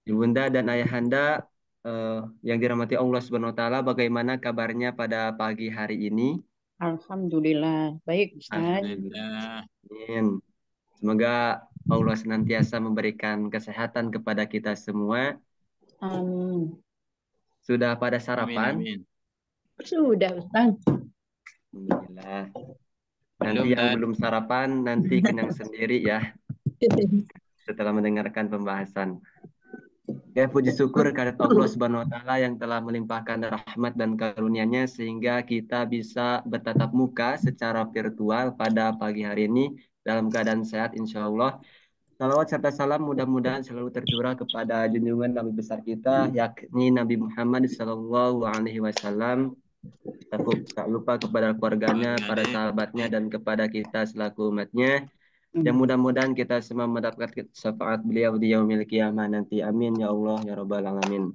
Ibunda dan Ayahanda yang dirahmati Allah Subhanahu wa taala, bagaimana kabarnya pada pagi hari ini? Alhamdulillah, baik Ustaz. Alhamdulillah. Amin. Semoga Allah senantiasa memberikan kesehatan kepada kita semua. Amin. Sudah pada Amin, sarapan? amin. Sudah Ustaz. Alhamdulillah. Nanti Belum, yang Tad. belum sarapan nanti kenyang sendiri ya setelah mendengarkan pembahasan. Ya, puji syukur kehadirat Allah Subhanahu wa taala yang telah melimpahkan rahmat dan karunia-Nya sehingga kita bisa bertatap muka secara virtual pada pagi hari ini dalam keadaan sehat insya Allah. Salawat serta salam mudah-mudahan selalu tercurah kepada junjungan Nabi besar kita yakni Nabi Muhammad Sallallahu Alaihi Wasallam. Tak lupa kepada keluarganya, para Keluarganya. sahabatnya dan kepada kita selaku umatnya. Yang mudah-mudahan kita semua mendapat syafaat beliau di yaumil qiyamah nanti. Amin ya Allah ya Rabbal alamin.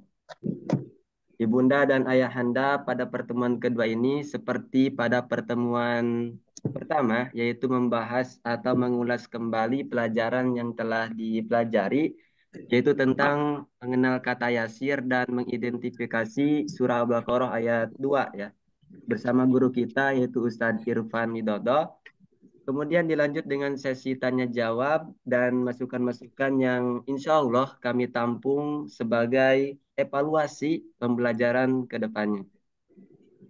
Ibunda dan Ayahanda pada pertemuan kedua ini seperti pada pertemuan pertama yaitu membahas atau mengulas kembali pelajaran yang telah dipelajari yaitu tentang mengenal kata yasir dan mengidentifikasi surah Al-Baqarah ayat 2 ya bersama guru kita yaitu Ustadz Irfan Widodo. Kemudian dilanjut dengan sesi tanya jawab dan masukan-masukan yang insya Allah kami tampung sebagai evaluasi pembelajaran ke depannya.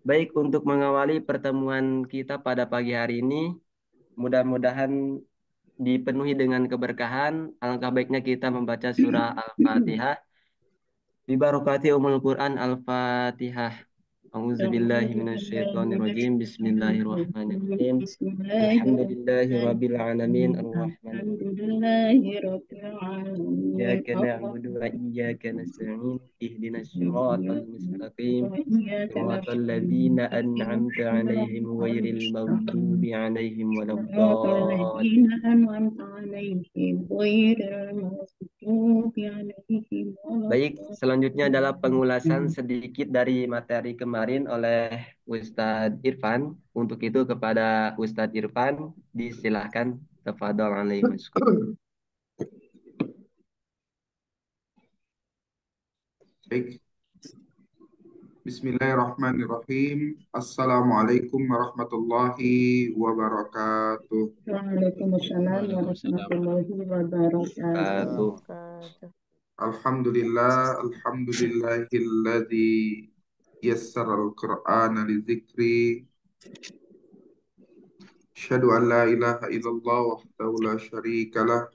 Baik, untuk mengawali pertemuan kita pada pagi hari ini, mudah-mudahan dipenuhi dengan keberkahan. Alangkah baiknya kita membaca surah Al-Fatihah. Bibarokati umul Quran Al-Fatihah. A'udzubillahi minasyaitonirrajim. Bismillahirrahmanirrahim. Alhamdulillahi rabbil alamin arrahmanir rahim. Alhamdulillahirrahmanirrahim. Iyyaka na'budu wa iyyaka nasta'in. Ihdinas siratal mustaqim. Siratal ladzina an'amta 'alaihim ghairil maghdubi 'alaihim waladdallin. الذين أنعمت عليهم غير المغضوب عليهم ولا Baik, selanjutnya adalah pengulasan sedikit dari materi kemarin oleh Ustadz Irfan. Untuk itu kepada Ustadz Irfan, disilahkan. Tafadhol alaihi wasallam. Baik, Bismillahirrahmanirrahim. Assalamualaikum warahmatullahi wabarakatuh. Waalaikumsalam Waalaikumsalam. warahmatullahi wabarakatuh. Satu. Alhamdulillahilladzi yassara al-Qur'ana li dzikri. Asyhadu an la ilaha illallah wahdahu la syarika lah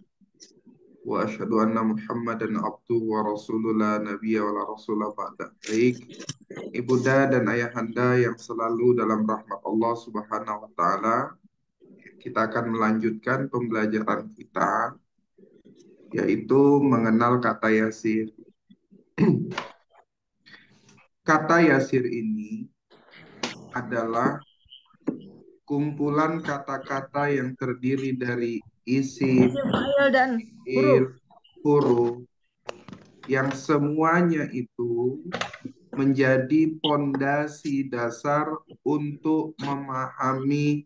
wa asyhadu anna Muhammadan abduhu wa rasuluh la nabiyya wa la rasula ba'da. Baik, Ibunda dan Ayahanda yang selalu dalam rahmat Allah Subhanahu wa taala, kita akan melanjutkan pembelajaran kita yaitu mengenal kata yasir. Kata yasir ini adalah kumpulan kata-kata yang terdiri dari isim, dan fiil, huruf, yang semuanya itu menjadi pondasi dasar untuk memahami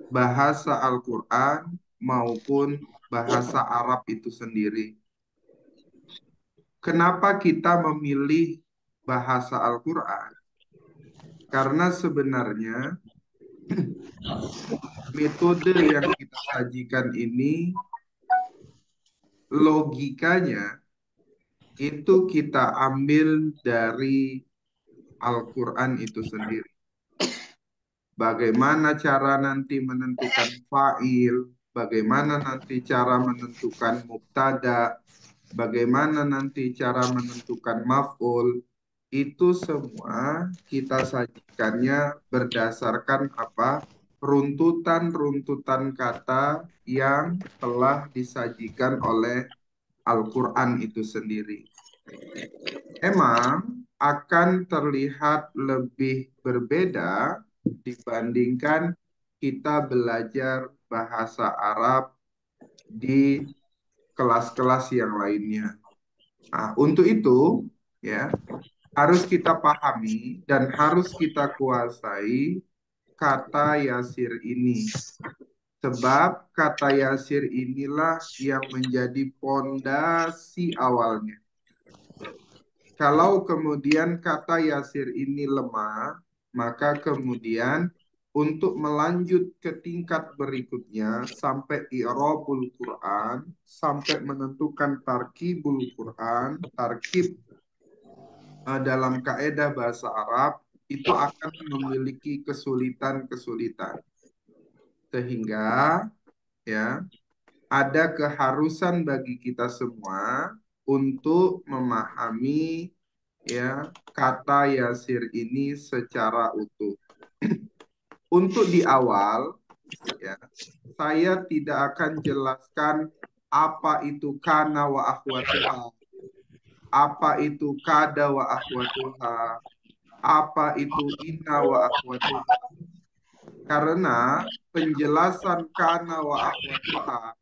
bahasa Al-Quran maupun bahasa Arab itu sendiri. Kenapa kita memilih bahasa Al-Quran? Karena sebenarnya metode yang kita sajikan ini logikanya itu kita ambil dari Al-Quran itu sendiri. Bagaimana cara nanti menentukan fa'il, bagaimana nanti cara menentukan mubtada, bagaimana nanti cara menentukan maf'ul, itu semua kita sajikannya berdasarkan apa? Runtutan-runtutan kata yang telah disajikan oleh Al-Quran itu sendiri. Emang akan terlihat lebih berbeda dibandingkan kita belajar bahasa Arab di kelas-kelas yang lainnya. Nah, untuk itu ya harus kita pahami dan harus kita kuasai kata yasir ini. Sebab kata yasir inilah yang menjadi pondasi awalnya. Kalau kemudian kata yasir ini lemah, maka kemudian untuk melanjut ke tingkat berikutnya sampai i'rabul Quran, sampai menentukan tarkibul Quran, tarkib dalam kaidah bahasa Arab itu akan memiliki kesulitan-kesulitan. Sehingga ya ada keharusan bagi kita semua untuk memahami ya kata yasir ini secara utuh. Untuk di awal ya saya tidak akan jelaskan apa itu kana wa akhwatuha, apa itu kada wa akhwatuha, apa itu inna wa akhwatuha. Karena penjelasan kana wa akhwatuha,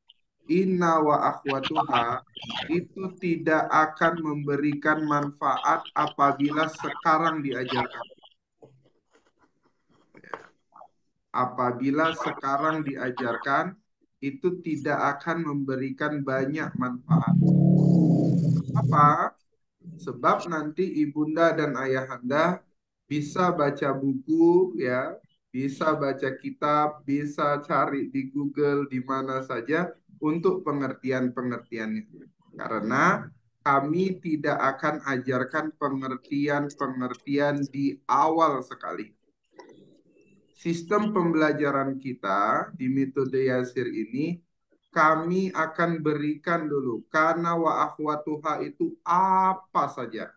inna wa akhwatuha itu tidak akan memberikan manfaat apabila sekarang diajarkan. Apabila sekarang diajarkan, itu tidak akan memberikan banyak manfaat. Apa? Sebab nanti ibunda dan ayahanda bisa baca buku, ya, bisa baca kitab, bisa cari di Google, di mana saja untuk pengertian-pengertiannya. Karena kami tidak akan ajarkan pengertian-pengertian di awal sekali. Sistem pembelajaran kita di metode Yasir ini, kami akan berikan dulu kana wa akhwatuha itu apa saja.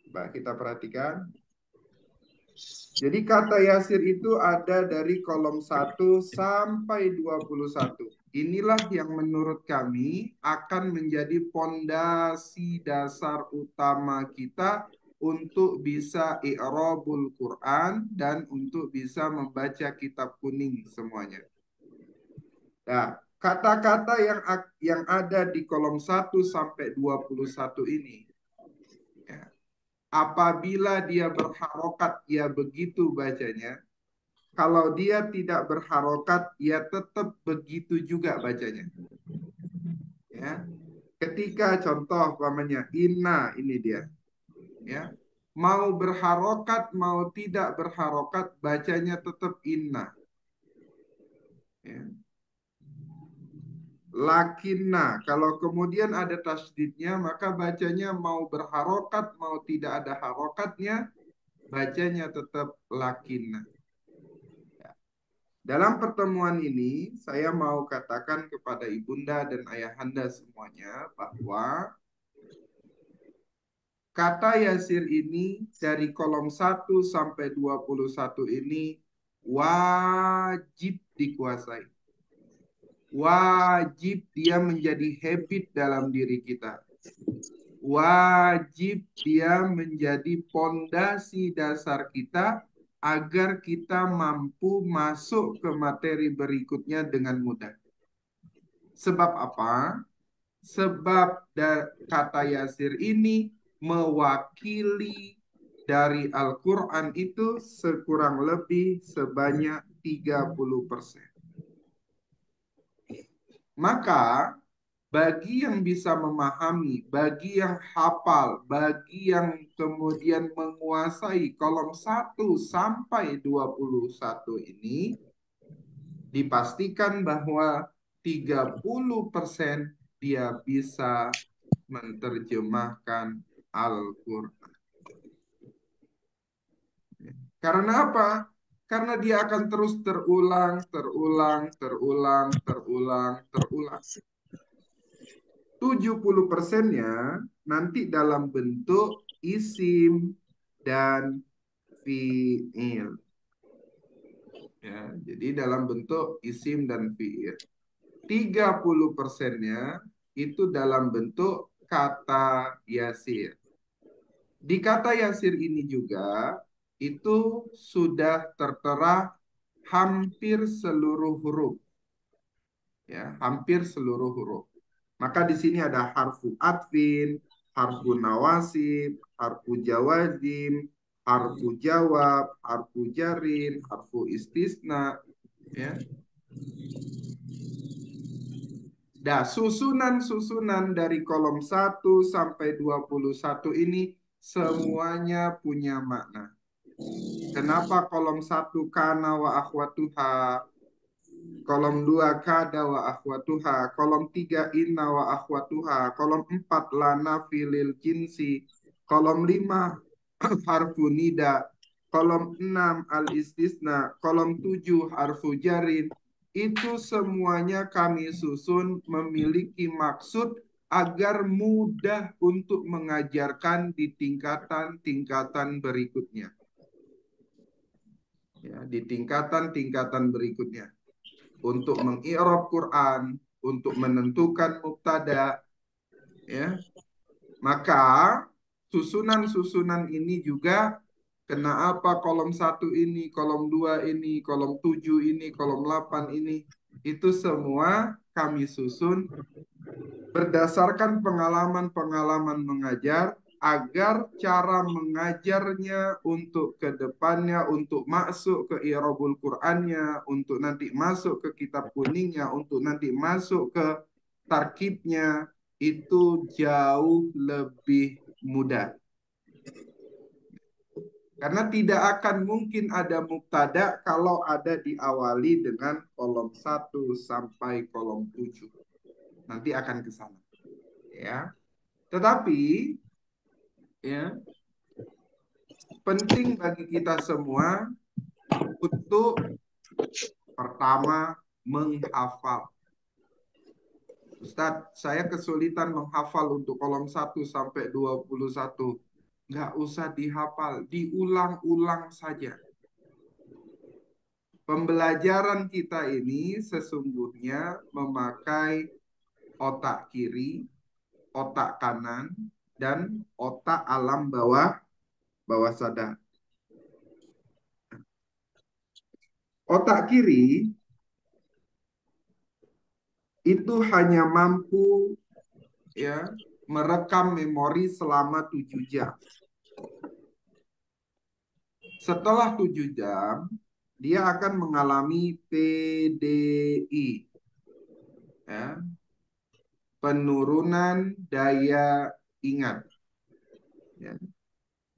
Coba kita perhatikan. Jadi kata Yasir itu ada dari kolom 1 sampai 21. Inilah yang menurut kami akan menjadi pondasi dasar utama kita untuk bisa i'rabul Quran dan untuk bisa membaca kitab kuning semuanya. Nah, kata-kata yang ada di kolom 1 sampai 21 ini, ya, apabila dia berharokat, ya begitu bacanya. Kalau dia tidak berharokat, ya tetap begitu juga bacanya. Ya, ketika contoh umpamanya inna, ini dia. Ya, mau berharokat, mau tidak berharokat, bacanya tetap inna. Ya. Lakinna, kalau kemudian ada tasdidnya, maka bacanya mau berharokat, mau tidak ada harokatnya, bacanya tetap lakinna. Dalam pertemuan ini, saya mau katakan kepada ibunda dan ayahanda semuanya bahwa kata yasir ini dari kolom 1 sampai 21 ini wajib dikuasai. Wajib dia menjadi habit dalam diri kita. Wajib dia menjadi pondasi dasar kita agar kita mampu masuk ke materi berikutnya dengan mudah. Sebab apa? Sebab kata yasir ini mewakili dari Al-Quran itu sekurang lebih sebanyak 30%. Maka bagi yang bisa memahami, bagi yang hafal, bagi yang kemudian menguasai kolom 1 sampai 21 ini, dipastikan bahwa 30% dia bisa menerjemahkan Al-Quran. Karena apa? Karena dia akan terus terulang, terulang, terulang, terulang, terulang. 70%-nya nanti dalam bentuk isim dan fi'il. Ya, jadi dalam bentuk isim dan fi'il. 30%-nya itu dalam bentuk kata yasir. Di kata yasir ini juga itu sudah tertera hampir seluruh huruf. Ya, hampir seluruh huruf. Maka di sini ada harfu atfin, harfu nawasib, harfu jawazim, harfu jawab, harfu jarin, harfu istisna, ya. Nah, susunan-susunan dari kolom 1 sampai 21 ini semuanya punya makna. Kenapa kolom 1 kana wa akhwatuha, kolom 2 kada wa akhwatuha, kolom 3 inna wa akhwatuha, kolom 4 lana filil jinsi, kolom 5 harfu nida, kolom 6 al istisna, kolom 7 harfu jarin. Itu semuanya kami susun memiliki maksud agar mudah untuk mengajarkan di tingkatan-tingkatan berikutnya. Ya, di tingkatan-tingkatan berikutnya. Untuk mengi'rab Quran, untuk menentukan mubtada, ya. Maka susunan-susunan ini juga kenapa kolom 1 ini, kolom 2 ini, kolom 7 ini, kolom 8 ini, itu semua kami susun berdasarkan pengalaman-pengalaman mengajar agar cara mengajarnya untuk kedepannya, untuk masuk ke i'rabul Qur'annya, untuk nanti masuk ke kitab kuningnya, untuk nanti masuk ke tarkibnya, itu jauh lebih mudah. Karena tidak akan mungkin ada mubtada kalau ada diawali dengan kolom 1 sampai kolom 7. Nanti akan ke sana. Ya. Tetapi ya, penting bagi kita semua untuk pertama menghafal. Ustadz, saya kesulitan menghafal untuk kolom 1 sampai 21. Nggak usah dihafal, diulang-ulang saja. Pembelajaran kita ini sesungguhnya memakai otak kiri, otak kanan, dan otak alam bawah sadar. Otak kiri itu hanya mampu ya merekam memori selama 7 jam. Setelah 7 jam, dia akan mengalami PDI. Ya, penurunan daya ingat. Ya,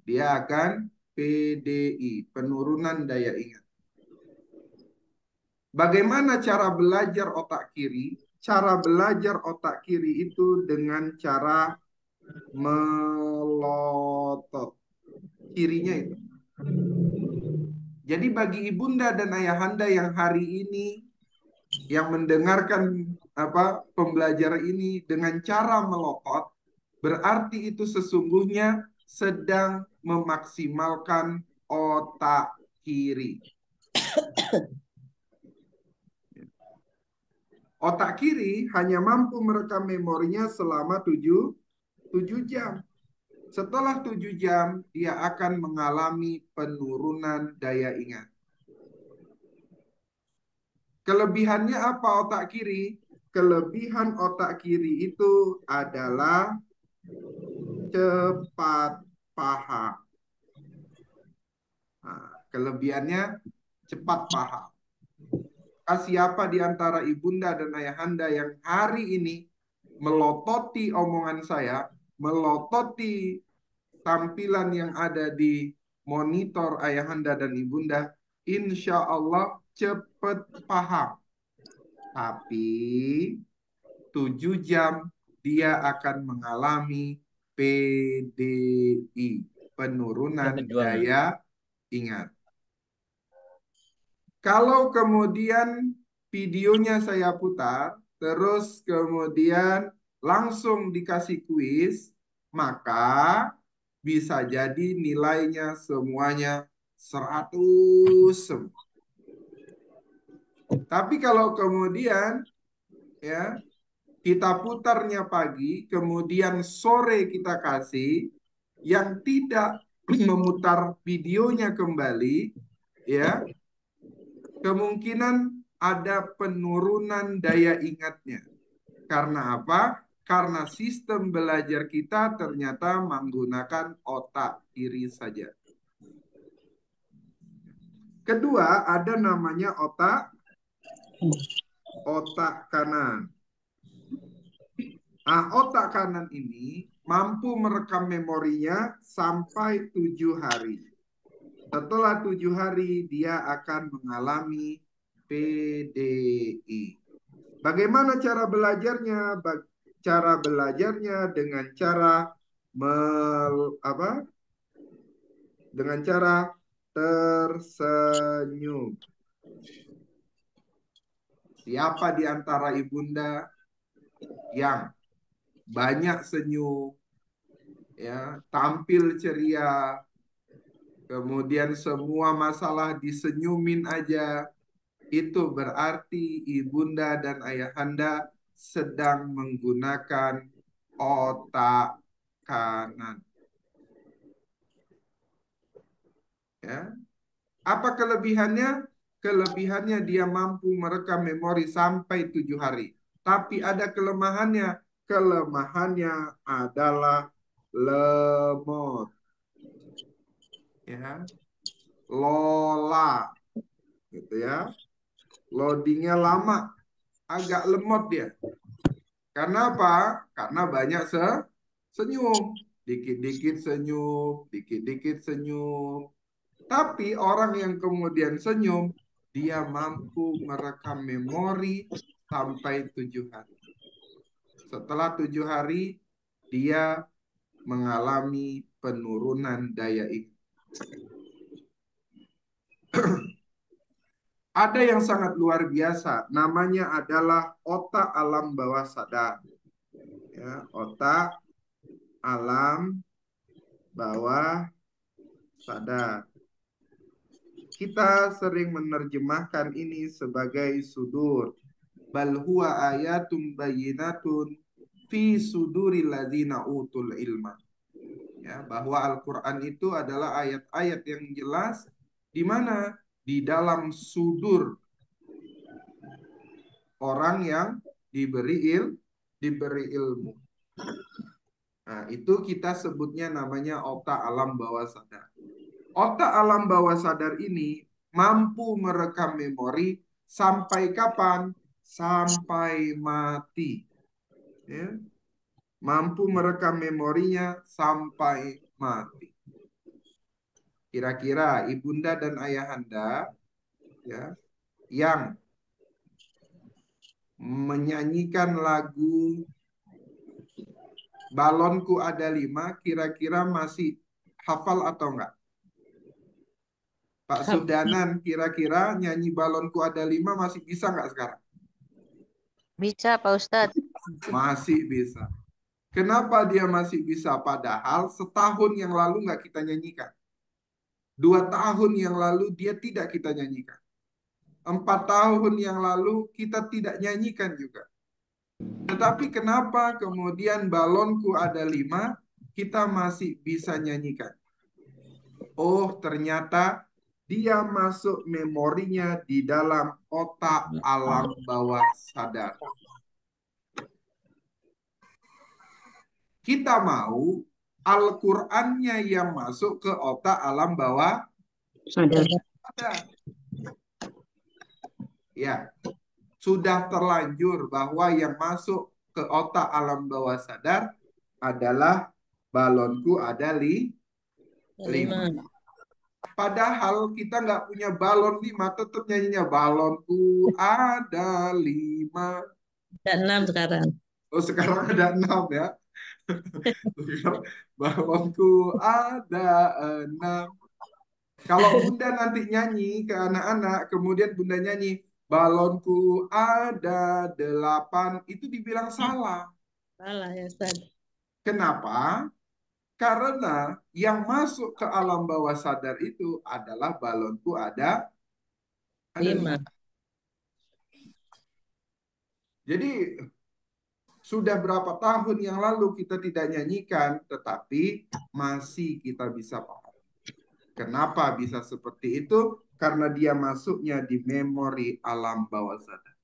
dia akan PDI, penurunan daya ingat. Bagaimana cara belajar otak kiri? Cara belajar otak kiri itu dengan cara melotot. Kirinya itu. Jadi bagi ibunda dan ayahanda yang hari ini yang mendengarkan pembelajaran ini dengan cara melotot, berarti itu sesungguhnya sedang memaksimalkan otak kiri. Otak kiri hanya mampu merekam memorinya selama 7 jam. Setelah 7 jam, dia akan mengalami penurunan daya ingat. Kelebihannya apa otak kiri? Kelebihan otak kiri itu adalah cepat paham. Nah, kelebihannya cepat paham. Siapa di antara ibunda dan ayahanda yang hari ini melototi omongan saya, melototi tampilan yang ada di monitor ayahanda dan ibunda, insya Allah cepat paham. Tapi 7 jam dia akan mengalami PDI, penurunan daya ingat. Kalau kemudian videonya saya putar, terus kemudian langsung dikasih kuis, maka bisa jadi nilainya semuanya 100. Tapi kalau kemudian ya kita putarnya pagi, kemudian sore kita kasih, yang tidak memutar videonya kembali, ya kemungkinan ada penurunan daya ingatnya. Karena apa? Karena sistem belajar kita ternyata menggunakan otak kiri saja. Kedua, ada namanya otak otak kanan. Nah, otak kanan ini mampu merekam memorinya sampai 7 hari. Setelah 7 hari, dia akan mengalami PDI. Bagaimana cara belajarnya? Cara belajarnya dengan cara dengan cara tersenyum. Siapa di antara ibunda yang banyak senyum, ya, tampil ceria, kemudian semua masalah disenyumin aja, itu berarti ibunda dan ayahanda sedang menggunakan otak kanan. Ya. Apa kelebihannya? Kelebihannya dia mampu merekam memori sampai 7 hari. Tapi ada kelemahannya. Kelemahannya adalah lemot. Ya. Lola. Gitu ya. Loadingnya lama. Agak lemot dia. Karena apa? Karena banyak senyum. Dikit-dikit senyum. Dikit-dikit senyum. Tapi orang yang kemudian senyum, dia mampu merekam memori sampai 7 hari. Setelah 7 hari, dia mengalami penurunan daya ingat. Ada yang sangat luar biasa, namanya adalah otak alam bawah sadar. Ya, otak alam bawah sadar. Kita sering menerjemahkan ini sebagai sudur. Bal huwa ayatum bayyinatun fi suduril ladzina utul ilma. Ya, bahwa Al-Qur'an itu adalah ayat-ayat yang jelas di mana di dalam sudur orang yang diberi ilmu. Nah, itu kita sebutnya namanya otak alam bawah sadar. Otak alam bawah sadar ini mampu merekam memori sampai kapan? Sampai mati. Ya. Mampu merekam memorinya sampai mati. Kira-kira ibunda dan ayahanda, ya, yang menyanyikan lagu Balonku Ada 5, kira-kira masih hafal atau enggak? Pak Sudanan, kira-kira nyanyi Balonku Ada 5 masih bisa enggak sekarang? Bisa, Pak Ustadz. Masih bisa. Kenapa dia masih bisa? Padahal setahun yang lalu nggak kita nyanyikan. 2 tahun yang lalu dia tidak kita nyanyikan. 4 tahun yang lalu kita tidak nyanyikan juga. Tetapi kenapa kemudian Balonku Ada 5 kita masih bisa nyanyikan? Oh, ternyata dia masuk memorinya di dalam otak alam bawah sadar. Kita mau Al-Qur'annya yang masuk ke otak alam bawah sadar. Ya, sudah terlanjur bahwa yang masuk ke otak alam bawah sadar adalah balonku ada 5. Padahal kita nggak punya balon 5, tetap nyanyinya balonku ada 5. Ada 6 sekarang. Oh, sekarang ada 6 ya. Balonku ada 6. Kalau bunda nanti nyanyi ke anak-anak, kemudian bunda nyanyi balonku ada 8, itu dibilang salah. Salah ya, Ustaz. Kenapa? Karena yang masuk ke alam bawah sadar itu adalah balonku ada 5. Jadi sudah berapa tahun yang lalu kita tidak nyanyikan, tetapi masih kita bisa paham. Kenapa bisa seperti itu? Karena dia masuknya di memori alam bawah sadar.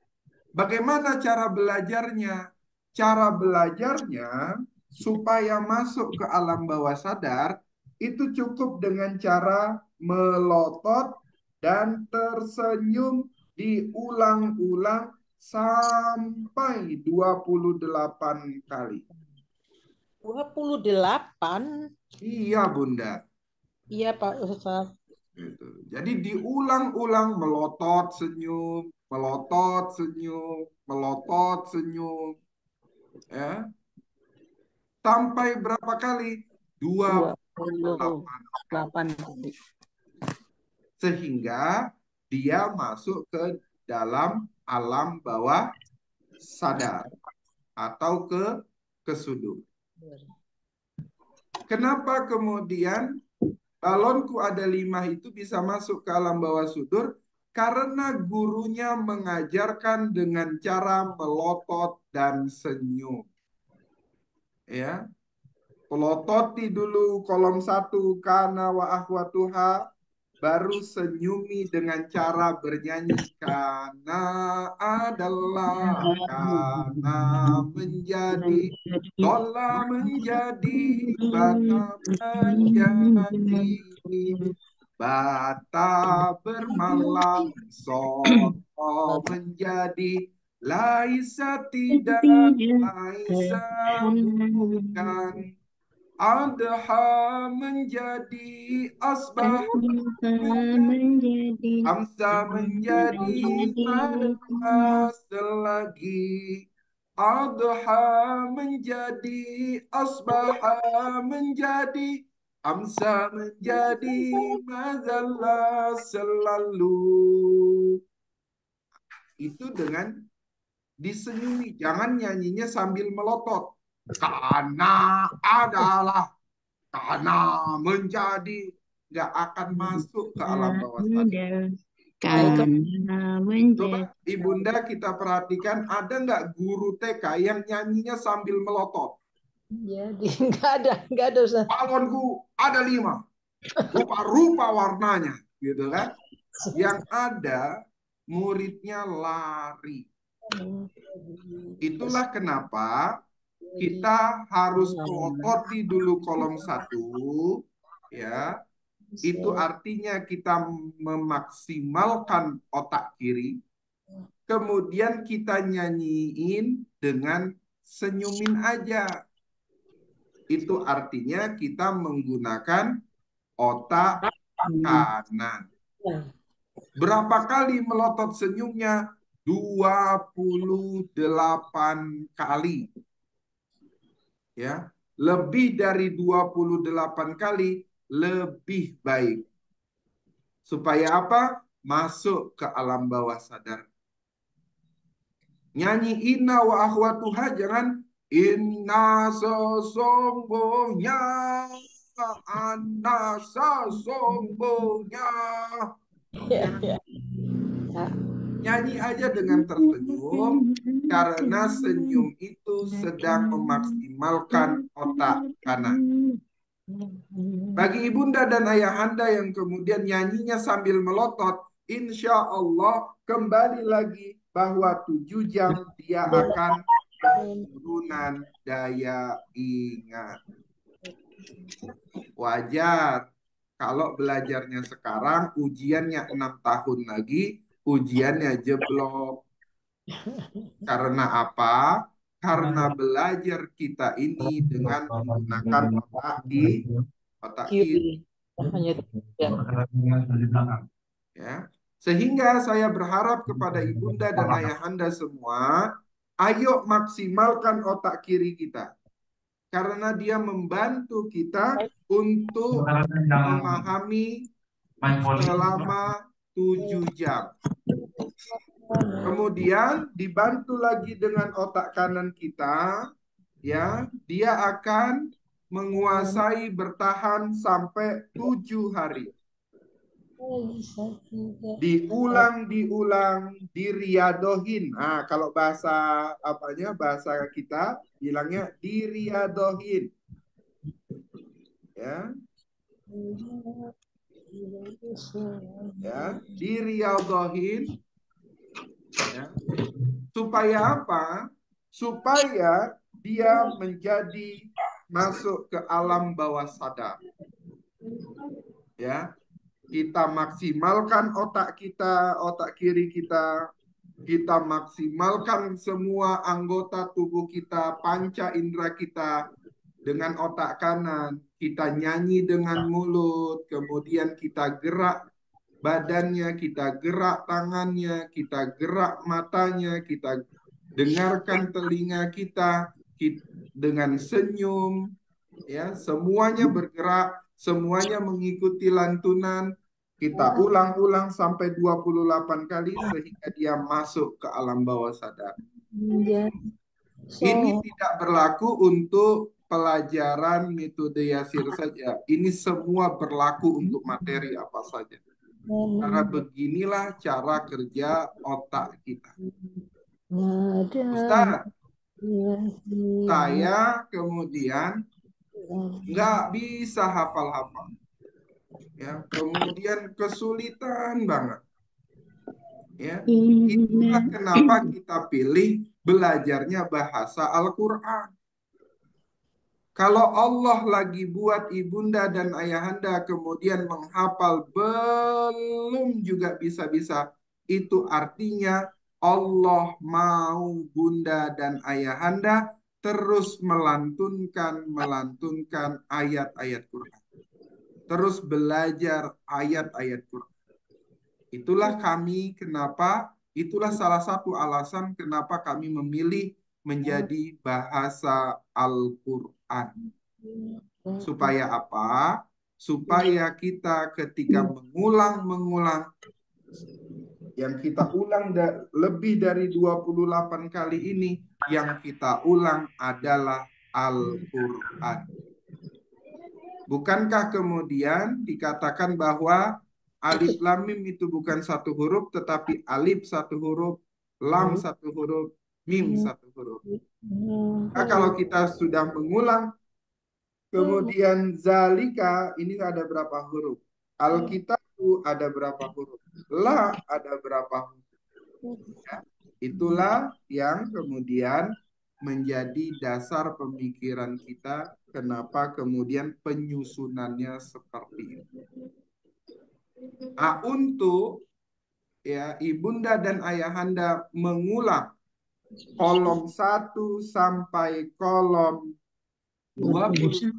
Bagaimana cara belajarnya? Cara belajarnya supaya masuk ke alam bawah sadar itu cukup dengan cara melotot dan tersenyum diulang-ulang sampai 28 kali. 28. Iya, Bunda. Iya, Pak Ustaz. Gitu. Jadi diulang-ulang, melotot senyum, melotot senyum, melotot senyum. Ya. Sampai berapa kali? 28. 28 kali. Sehingga dia masuk ke dalam alam bawah sadar atau ke kesudut. Kenapa kemudian balonku ada 5 itu bisa masuk ke alam bawah sudur? Karena gurunya mengajarkan dengan cara melotot dan senyum. Ya, pelototi dulu kolom 1 kana wa akhwatuha, baru senyumi dengan cara bernyanyi. Karena adalah, karena menjadi, dola menjadi, bata menjadi, bata bermalam, soto menjadi, laisa tidak, laisa bukan, adha menjadi, asbah menjadi, amsa menjadi, mada selagi, adha menjadi, asbaha menjadi, amsa menjadi, mazallah selalu. Itu dengan disenyumi, jangan nyanyinya sambil melotot. Karena adalah, karena menjadi, nggak akan masuk ke alam bawah sadar. karena Coba menjadi. Ibunda kita perhatikan, ada nggak guru TK yang nyanyinya sambil melotot? Jadi nggak ada Ustaz. Balonku ada 5, rupa-rupa warnanya, gitu kan? Yang ada muridnya lari. Itulah kenapa kita harus pelototi dulu kolom 1, ya. Itu artinya kita memaksimalkan otak kiri, kemudian kita nyanyiin dengan senyumin aja. Itu artinya kita menggunakan otak kanan. Berapa kali melotot senyumnya? 28 kali. Ya, lebih dari 28 kali lebih baik. Supaya apa? Masuk ke alam bawah sadar. Nyanyi inna wa akhwatuha, jangan inna sesungguhnya, anna sesungguhnya. Nyanyi aja dengan tersenyum, karena senyum itu sedang memaksimalkan otak kanan. Bagi ibunda dan ayahanda yang kemudian nyanyinya sambil melotot, insya Allah kembali lagi bahwa 7 jam dia akan penurunan daya ingat. Wajar kalau belajarnya sekarang, ujiannya 6 tahun lagi, ujiannya jeblok. Karena apa? Karena belajar kita ini dengan menggunakan otak kiri. Ya. Sehingga saya berharap kepada ibunda dan ayahanda semua, ayo maksimalkan otak kiri kita. Karena dia membantu kita untuk memahami selama 7 jam. Kemudian dibantu lagi dengan otak kanan kita, ya, dia akan menguasai bertahan sampai 7 hari. Diulang, diriadohin. Nah, kalau bahasa apanya, bahasa kita bilangnya diriadohin. Ya. Ya, diriadohin. Ya. Supaya apa? Supaya dia menjadi masuk ke alam bawah sadar. Ya. kita maksimalkan otak kita, otak kiri kita maksimalkan semua anggota tubuh kita, panca indera kita dengan otak kanan, kita nyanyi dengan mulut, kemudian kita gerak badannya, kita gerak tangannya, kita gerak matanya, kita dengarkan telinga kita dengan senyum, ya, semuanya bergerak, semuanya mengikuti lantunan. Kita ulang-ulang sampai 28 kali sehingga dia masuk ke alam bawah sadar. Ini tidak berlaku untuk pelajaran metode Yasir saja. Ini semua berlaku untuk materi apa saja. Karena beginilah cara kerja otak kita. Ustaz, saya kemudian nggak bisa hafal-hafal. Ya, kemudian kesulitan banget. Ya, itulah kenapa kita pilih belajarnya bahasa Al-Quran. Kalau Allah lagi buat ibunda dan ayahanda kemudian menghafal belum juga bisa-bisa, itu artinya Allah mau bunda dan ayahanda terus melantunkan ayat-ayat Quran. Terus belajar ayat-ayat Quran. Itulah itulah salah satu alasan kenapa kami memilih menjadi bahasa Al-Quran. Supaya apa? Supaya kita ketika mengulang, yang kita ulang lebih dari 28 kali ini, yang kita ulang adalah Al-Quran. Bukankah kemudian dikatakan bahwa alif lam mim itu bukan satu huruf, tetapi alif satu huruf, lam satu huruf, mim satu huruf. Nah, kalau kita sudah mengulang, kemudian zalika ini ada berapa huruf? Alkitabu ada berapa huruf? La ada berapa huruf? Ya, itulah yang kemudian menjadi dasar pemikiran kita. Kenapa kemudian penyusunannya seperti ini? Untuk ya ibunda dan ayahanda mengulang kolom 1 sampai kolom 21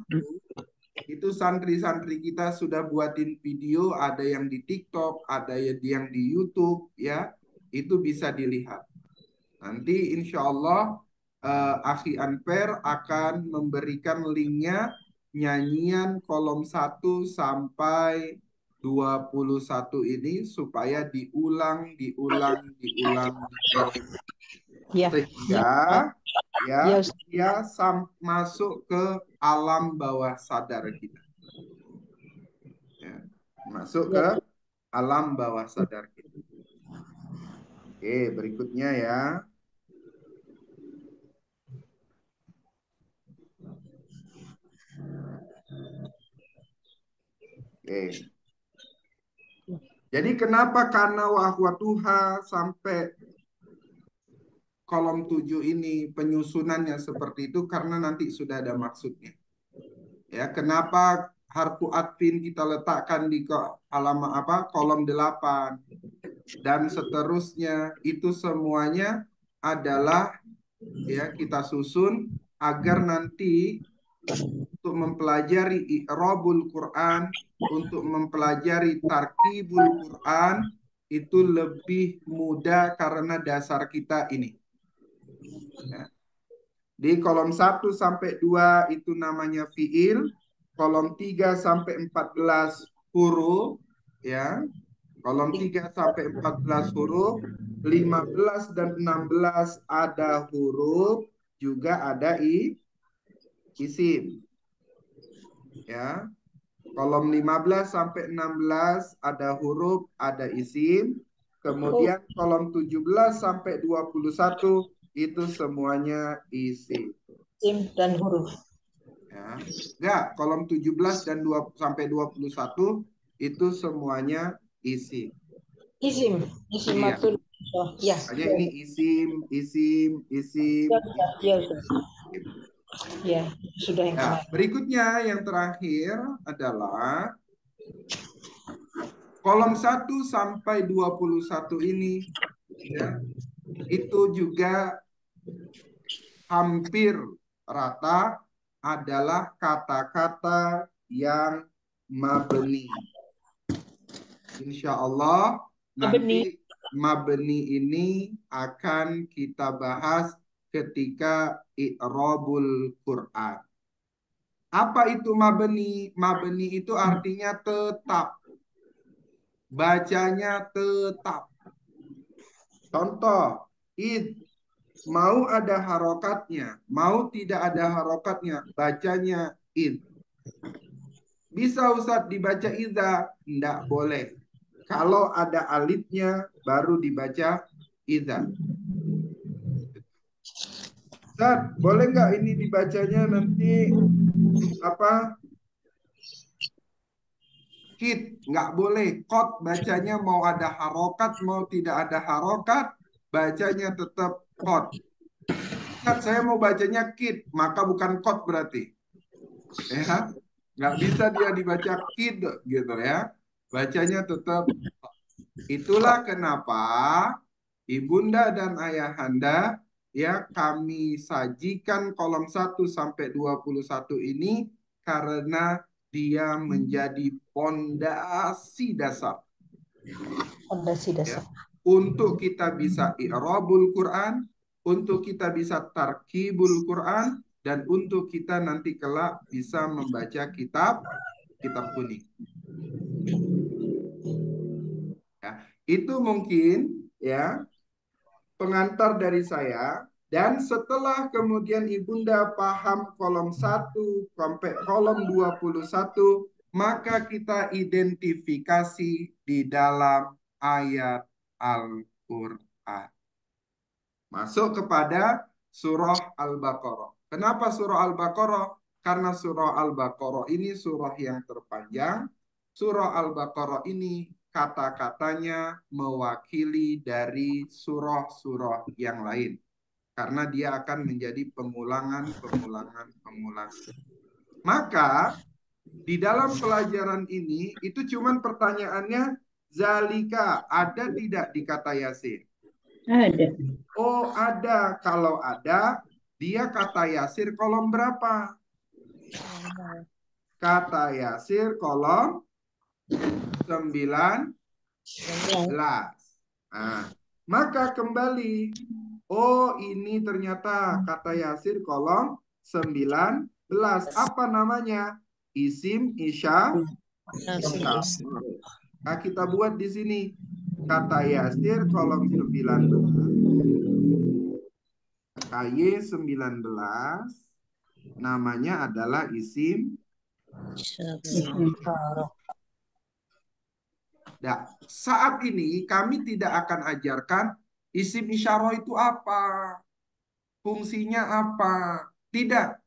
itu santri-santri kita sudah buatin video, ada yang di TikTok, ada yang di YouTube, ya itu bisa dilihat. Nanti insya Allah Akhi Anper akan memberikan linknya nyanyian kolom 1 sampai 21 ini supaya diulang. Ya. Sehingga dia masuk ke alam bawah sadar kita. Ya, masuk ke alam bawah sadar kita. Oke, berikutnya ya. Oke. Jadi kenapa karena wahwatuha sampai kolom 7 ini penyusunannya seperti itu? Karena nanti sudah ada maksudnya. Ya, kenapa harfu atfin kita letakkan di kolom 8 dan seterusnya, itu semuanya adalah ya kita susun agar nanti untuk mempelajari i'rabul Quran, untuk mempelajari tarkibul Quran itu lebih mudah karena dasar kita ini. Ya. Di kolom 1 sampai 2 itu namanya fiil, kolom 3 sampai 14 huruf, ya. Kolom 3 sampai 14 huruf, 15 dan 16 ada huruf, juga ada isim. Ya. Kolom 15 sampai 16 ada huruf, ada isim. Kemudian kolom 17 sampai 21 itu semuanya isim. Isim dan huruf. Ya. Enggak, kolom 17 dan sampai 21 itu semuanya isim. Isim Iya. matul. Oh, ya. Hanya ini isim. Ya, sudah yang Nah, kemarin. berikutnya yang terakhir adalah kolom 1 sampai 21 ini ya, itu juga hampir rata adalah kata-kata yang mabni. Insya Allah nanti mabni ini akan kita bahas ketika i'rabul Quran. Apa itu mabni? Mabni itu artinya tetap. Bacanya tetap. Contoh, id. Mau ada harokatnya, mau tidak ada harokatnya, bacanya id. Bisa Ustadz dibaca idza? Tidak boleh. Kalau ada alifnya baru dibaca idza. Ustadz, boleh nggak ini dibacanya nanti apa? Kit, nggak boleh. Kot bacanya mau ada harokat, mau tidak ada harokat, bacanya tetap kot. Ustadz, saya mau bacanya kit, maka bukan kot berarti. Ya, nggak bisa dia dibaca kid gitu ya. Bacanya tetap. Itulah kenapa ibunda dan ayahanda ya kami sajikan kolom 1 sampai 21 ini karena dia menjadi pondasi dasar. Fondasi dasar. Ya, untuk kita bisa i'rabul Quran, untuk kita bisa tarkibul Quran, dan untuk kita nanti kelak bisa membaca kitab kuning. Ya, itu mungkin ya pengantar dari saya. Dan setelah kemudian ibunda paham kolom 1 sampai kolom 21, maka kita identifikasi di dalam ayat Al-Quran. Masuk kepada surah Al-Baqarah. Kenapa surah Al-Baqarah? Karena surah Al-Baqarah ini surah yang terpanjang. Surah Al-Baqarah ini kata-katanya mewakili dari surah-surah yang lain. Karena dia akan menjadi pengulangan. Maka di dalam pelajaran ini itu cuman pertanyaannya, zalika ada tidak di kata Yasin? Ada. Oh ada. Kalau ada, dia kata Yasir kolom berapa? Kata Yasir kolom 19. Nah, maka kembali. Oh ini ternyata kata Yasir kolom 19. Apa namanya? Isim Isya. Nah, kita buat di sini. Kata Yasir kolom 19. KY 19 namanya adalah isim. Nah, saat ini kami tidak akan ajarkan isim isyarah itu apa, fungsinya apa. Tidak.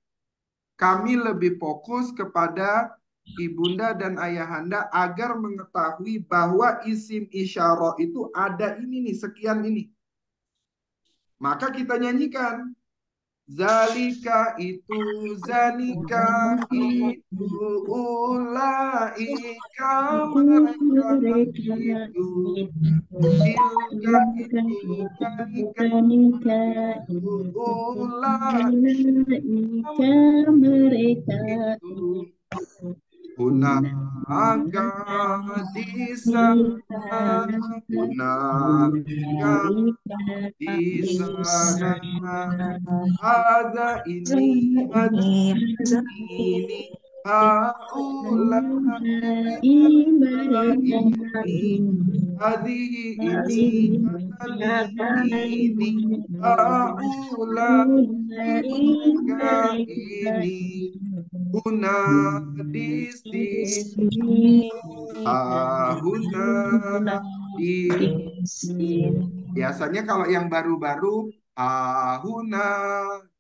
Kami lebih fokus kepada ibunda dan ayahanda agar mengetahui bahwa isim isyarah itu ada ini nih, sekian ini. Maka kita nyanyikan. Zalika itu, zanika itu, ulaika mereka itu, tilka itu, zalika itu, ulaika mereka itu. Hunaka di sana, hunaka di sana. Ada ini, haula ini, hadhihi ini, ini, haula ini. Huna di sini, huna di. Biasanya kalau yang baru-baru, huna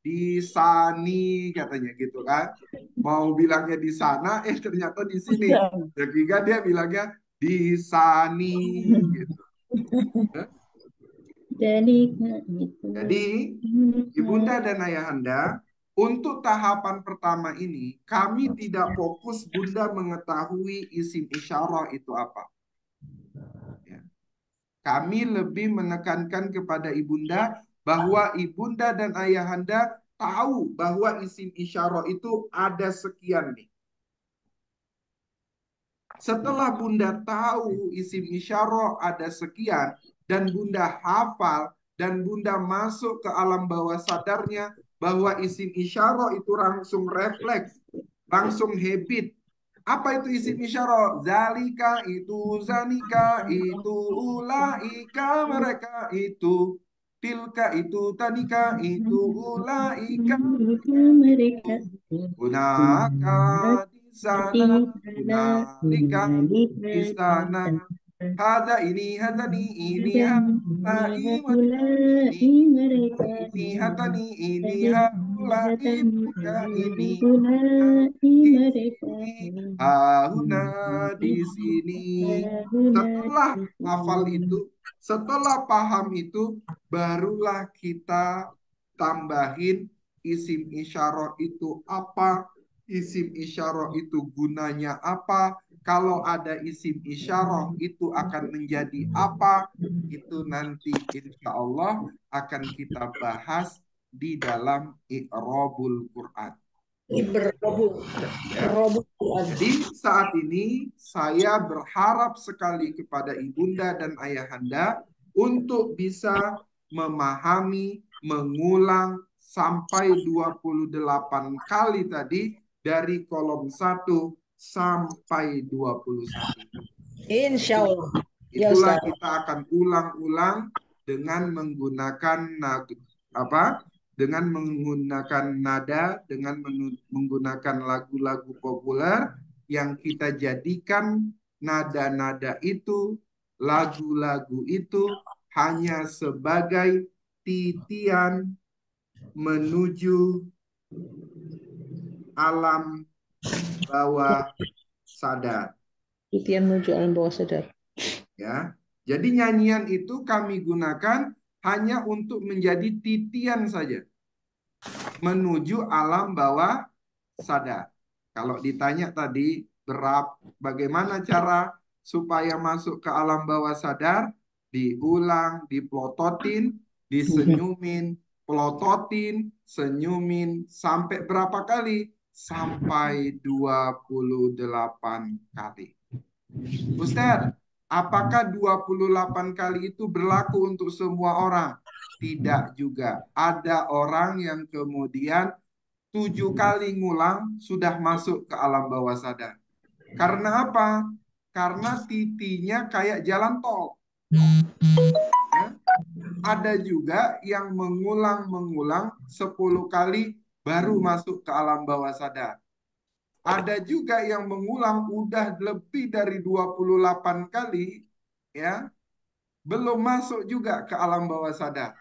di sani katanya gitu kan. Mau bilangnya di sana, ternyata di sini. Sehingga dia bilangnya di sani gitu. Jadi, ibunda dan ayahanda, untuk tahapan pertama ini, kami tidak fokus bunda mengetahui isim isyarah itu apa. Kami lebih menekankan kepada ibunda bahwa ibunda dan ayahanda tahu bahwa isim isyarah itu ada sekian nih. Setelah bunda tahu isim isyarah ada sekian dan bunda hafal dan bunda masuk ke alam bawah sadarnya bahwa isim isyarah itu langsung refleks, langsung habit. Apa itu isim isyarah? Zalika itu, zanika itu, ulaika mereka itu, tilka itu, tanika itu, ulaika mereka hunaka di sana, hunalika di sana. Hada ini, hadani ini, haulai ini, mereka ini hatani ini, haulai mereka ini, mereka hahuna di sini. Setelah hafal itu, setelah paham itu, barulah kita tambahin isim isyarah itu apa, isim isyarah itu gunanya apa, kalau ada isim isyarah itu akan menjadi apa, itu nanti insya Allah akan kita bahas di dalam I'rabul Quran. Ya. Jadi saat ini saya berharap sekali kepada ibunda dan ayahanda untuk bisa memahami, mengulang sampai 28 kali tadi dari kolom 1 sampai 21. Insya Allah. Itulah kita akan ulang-ulang dengan menggunakan dengan menggunakan nada, dengan menggunakan lagu-lagu populer yang kita jadikan nada-nada itu, lagu-lagu itu hanya sebagai titian menuju alam bawah sadar. Titian menuju alam bawah sadar. Ya, jadi nyanyian itu kami gunakan hanya untuk menjadi titian saja menuju alam bawah sadar. Kalau ditanya tadi bagaimana cara supaya masuk ke alam bawah sadar, diulang, diplototin, disenyumin, plototin, senyumin sampai berapa kali? Sampai 28 kali. Ustadz, apakah 28 kali itu berlaku untuk semua orang? Tidak juga. Ada orang yang kemudian 7 kali ngulang sudah masuk ke alam bawah sadar. Karena apa? Karena titinya kayak jalan tol. Ya. Ada juga yang mengulang-mengulang 10 kali baru masuk ke alam bawah sadar. Ada juga yang mengulang udah lebih dari 28 kali, ya, belum masuk juga ke alam bawah sadar.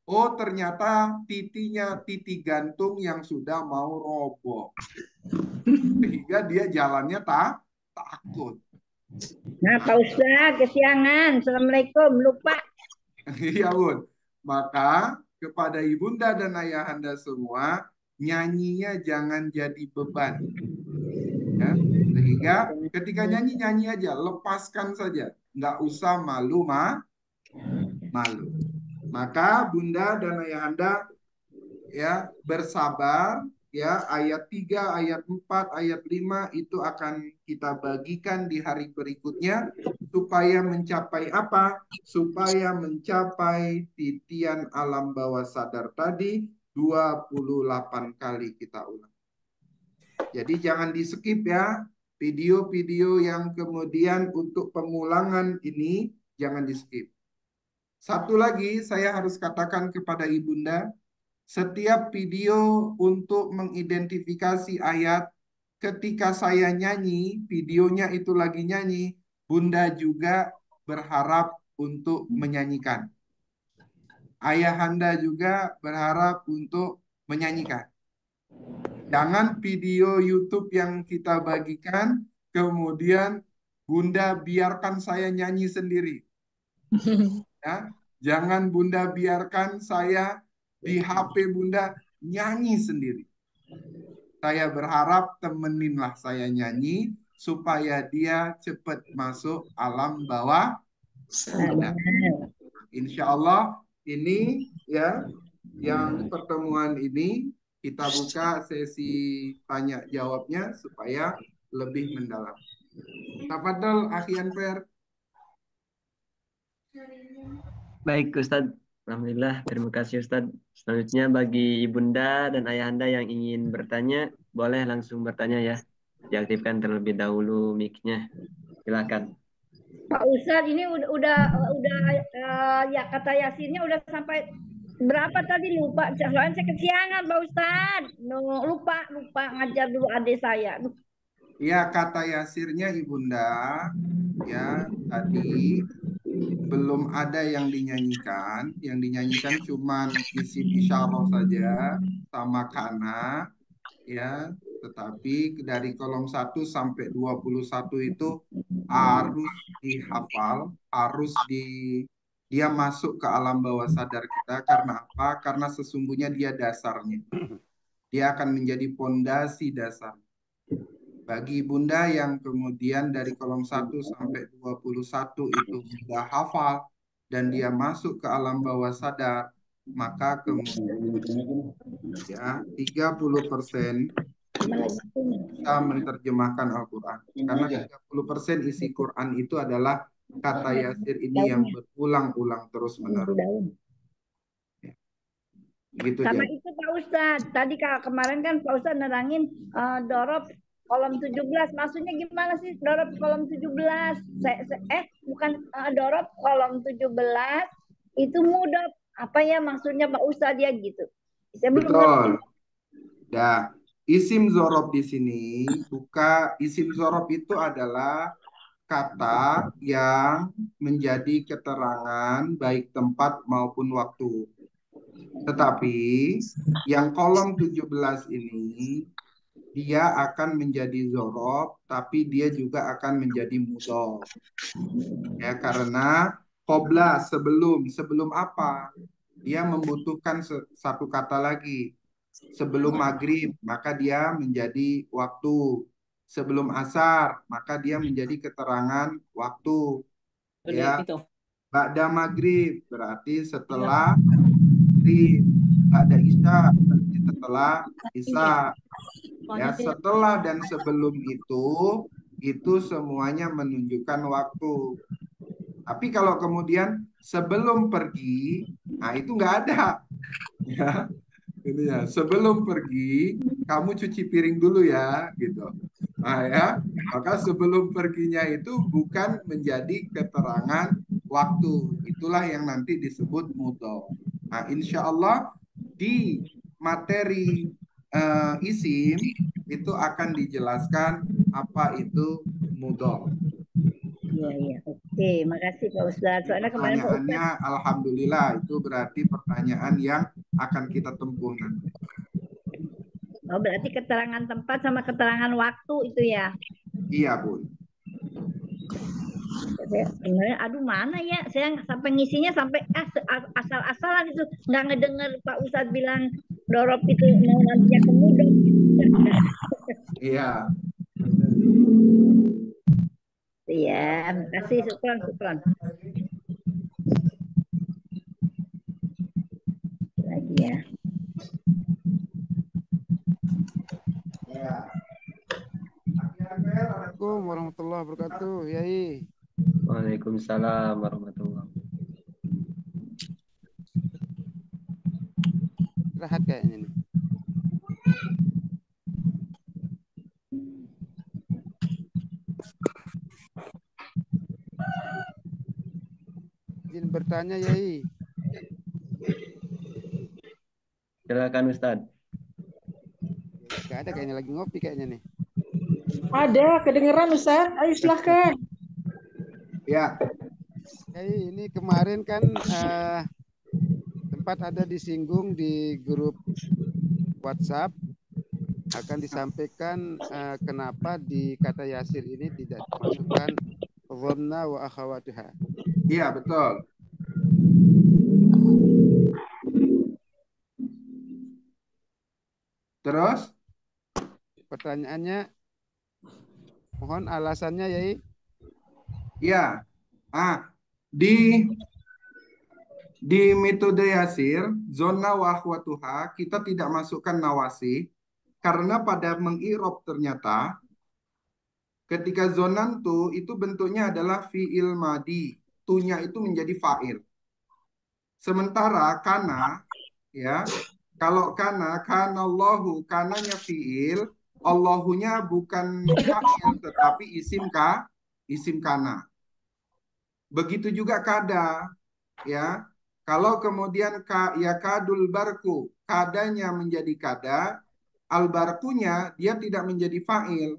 Oh, ternyata titinya titi gantung yang sudah mau roboh. Sehingga dia jalannya takut. Nah, Pak Ustadz, kesiangan. Assalamualaikum, lupa. Iya, Bun. Maka kepada ibunda dan ayahanda semua, nyanyinya jangan jadi beban. Ya, sehingga ketika nyanyi aja, lepaskan saja, nggak usah malu. Maka bunda dan ayahanda ya bersabar, ya, ayat 3, ayat 4, ayat 5 itu akan kita bagikan di hari berikutnya supaya mencapai apa? Supaya mencapai titian alam bawah sadar tadi 28 kali kita ulang. Jadi jangan di skip ya. Video-video yang kemudian untuk pengulangan ini jangan di skip. Satu lagi saya harus katakan kepada ibunda, setiap video untuk mengidentifikasi ayat, ketika saya nyanyi, videonya itu lagi nyanyi, bunda juga berharap untuk menyanyikan. Ayahanda juga berharap untuk menyanyikan. Jangan video YouTube yang kita bagikan, kemudian bunda biarkan saya nyanyi sendiri. Ya, jangan bunda biarkan saya di HP bunda nyanyi sendiri. Saya berharap temeninlah saya nyanyi supaya dia cepat masuk alam bawah Ya. Insya Allah ini ya, yang pertemuan ini kita buka sesi tanya jawabnya supaya lebih mendalam. Tafadhol Akhi Anfer. Baik Ustadz, Alhamdulillah, terima kasih Ustadz. Selanjutnya bagi ibunda dan ayahanda yang ingin bertanya, boleh langsung bertanya ya. Diaktifkan terlebih dahulu mic-nya. Silakan. Pak Ustadz ini udah ya kata Yasinnya udah sampai berapa tadi lupa. Soalnya saya kesiangan Pak Ustadz. Lupa ngajar dulu adik saya. Ya, kata Yasirnya Ibunda ya tadi belum ada yang dinyanyikan cuman isim isyarah saja sama kana ya, tetapi dari kolom 1 sampai 21 itu harus dihafal, dia masuk ke alam bawah sadar kita. Karena apa? Karena sesungguhnya dia dasarnya. Dia akan menjadi pondasi dasar. Bagi Bunda yang kemudian dari kolom 1 sampai 21 itu sudah hafal dan dia masuk ke alam bawah sadar, maka kemudian ya 30% bisa menerjemahkan Al-Quran. Karena 30% isi Quran itu adalah kata Yasir ini yang berulang-ulang terus menerus. Ya. Gitu Sama jadi. itu Pak Ustadz. Tadi kemarin kan Pak Ustadz nerangin dorob kolom 17. Maksudnya gimana sih dorob kolom 17? Bukan dorob kolom 17 itu mudah. Apa ya maksudnya Pak Ustadz ya gitu. Saya belum ngerti. Betul. Nah, isim zorob di sini isim zorob itu adalah kata yang menjadi keterangan baik tempat maupun waktu. Tetapi yang kolom 17 ini dia akan menjadi zorob, tapi dia juga akan menjadi mudhof. Ya, karena qobla sebelum apa? Dia membutuhkan satu kata lagi. Sebelum maghrib, maka dia menjadi waktu. Sebelum asar, maka dia menjadi keterangan waktu. Ya, ba'da maghrib berarti setelah maghrib. Ba'da isya berarti setelah isya. Ya, setelah dan sebelum itu semuanya menunjukkan waktu. Tapi kalau kemudian sebelum pergi, nah itu nggak ada. Ya, gitu ya. Sebelum pergi, kamu cuci piring dulu ya, gitu. Nah ya, maka sebelum perginya itu bukan menjadi keterangan waktu. Itulah yang nanti disebut mudhof. Nah, insya Allah di materi isim itu akan dijelaskan apa itu mudhof. Iya. Oke, makasih Pak Ustadz. Soalnya kemarin Pak Pertanyaannya, Ustadz. alhamdulillah, itu berarti pertanyaan yang akan kita tempuh nanti. Oh, berarti keterangan tempat sama keterangan waktu itu ya. Iya, Bun. Sebenarnya aduh mana ya, saya sampai ngisinya sampai asal-asalan itu, nggak ngedenger Pak Ustadz bilang dorob itu mau nantinya ke mudhof. Iya. Iya, makasih, syukron. Lagi ya. Ya. Assalamualaikum warahmatullahi wabarakatuh, Yai. Waalaikumsalam warahmatullahi wabarakatuh. Istirahat kayaknya nih. Izin bertanya, Yai. Silakan Ustadz. Gak ada kayaknya, lagi ngopi kayaknya nih. Ada, kedengeran Ustaz. Ayo silahkan. Ya. Yai, ini kemarin kan sempat ada disinggung di grup WhatsApp, akan disampaikan kenapa di kata Yasir ini tidak dimasukkan dhamma wa akhawatuha. Iya, betul. Terus? Pertanyaannya, mohon alasannya, Yai. Iya. Di metode Yasir, zona wa akhwatuha, kita tidak masukkan nawasi karena pada mengirob ternyata ketika zonantu itu bentuknya adalah fi'il madi, tunya itu menjadi fa'il. Sementara kana, ya, kalau kana Allahu, kananya fi'il, Allahunya bukan fa'il tetapi isim kana. Begitu juga kada, ya. Kalau kemudian ya kadul barku, kadanya menjadi kada, al barkunya dia tidak menjadi fa'il,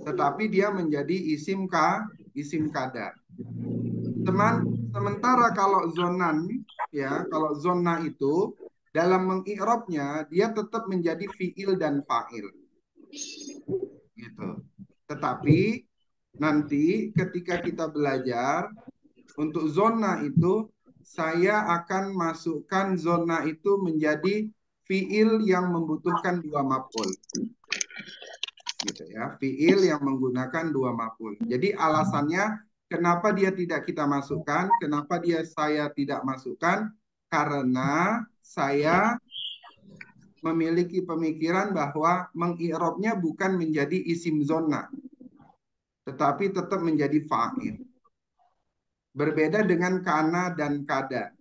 tetapi dia menjadi isim kada. Sementara kalau zonan, ya, kalau zona itu dalam mengi'rabnya dia tetap menjadi fi'il dan fa'il. Gitu. Tetapi nanti ketika kita belajar untuk zona itu, saya akan masukkan zona itu menjadi fiil yang membutuhkan dua maf'ul. Gitu ya, fiil yang menggunakan dua maf'ul. Jadi alasannya kenapa dia tidak kita masukkan, kenapa saya tidak masukkan, karena saya memiliki pemikiran bahwa mengi'rabnya bukan menjadi isim zona, tetapi tetap menjadi fa'il. Berbeda dengan kana dan kada.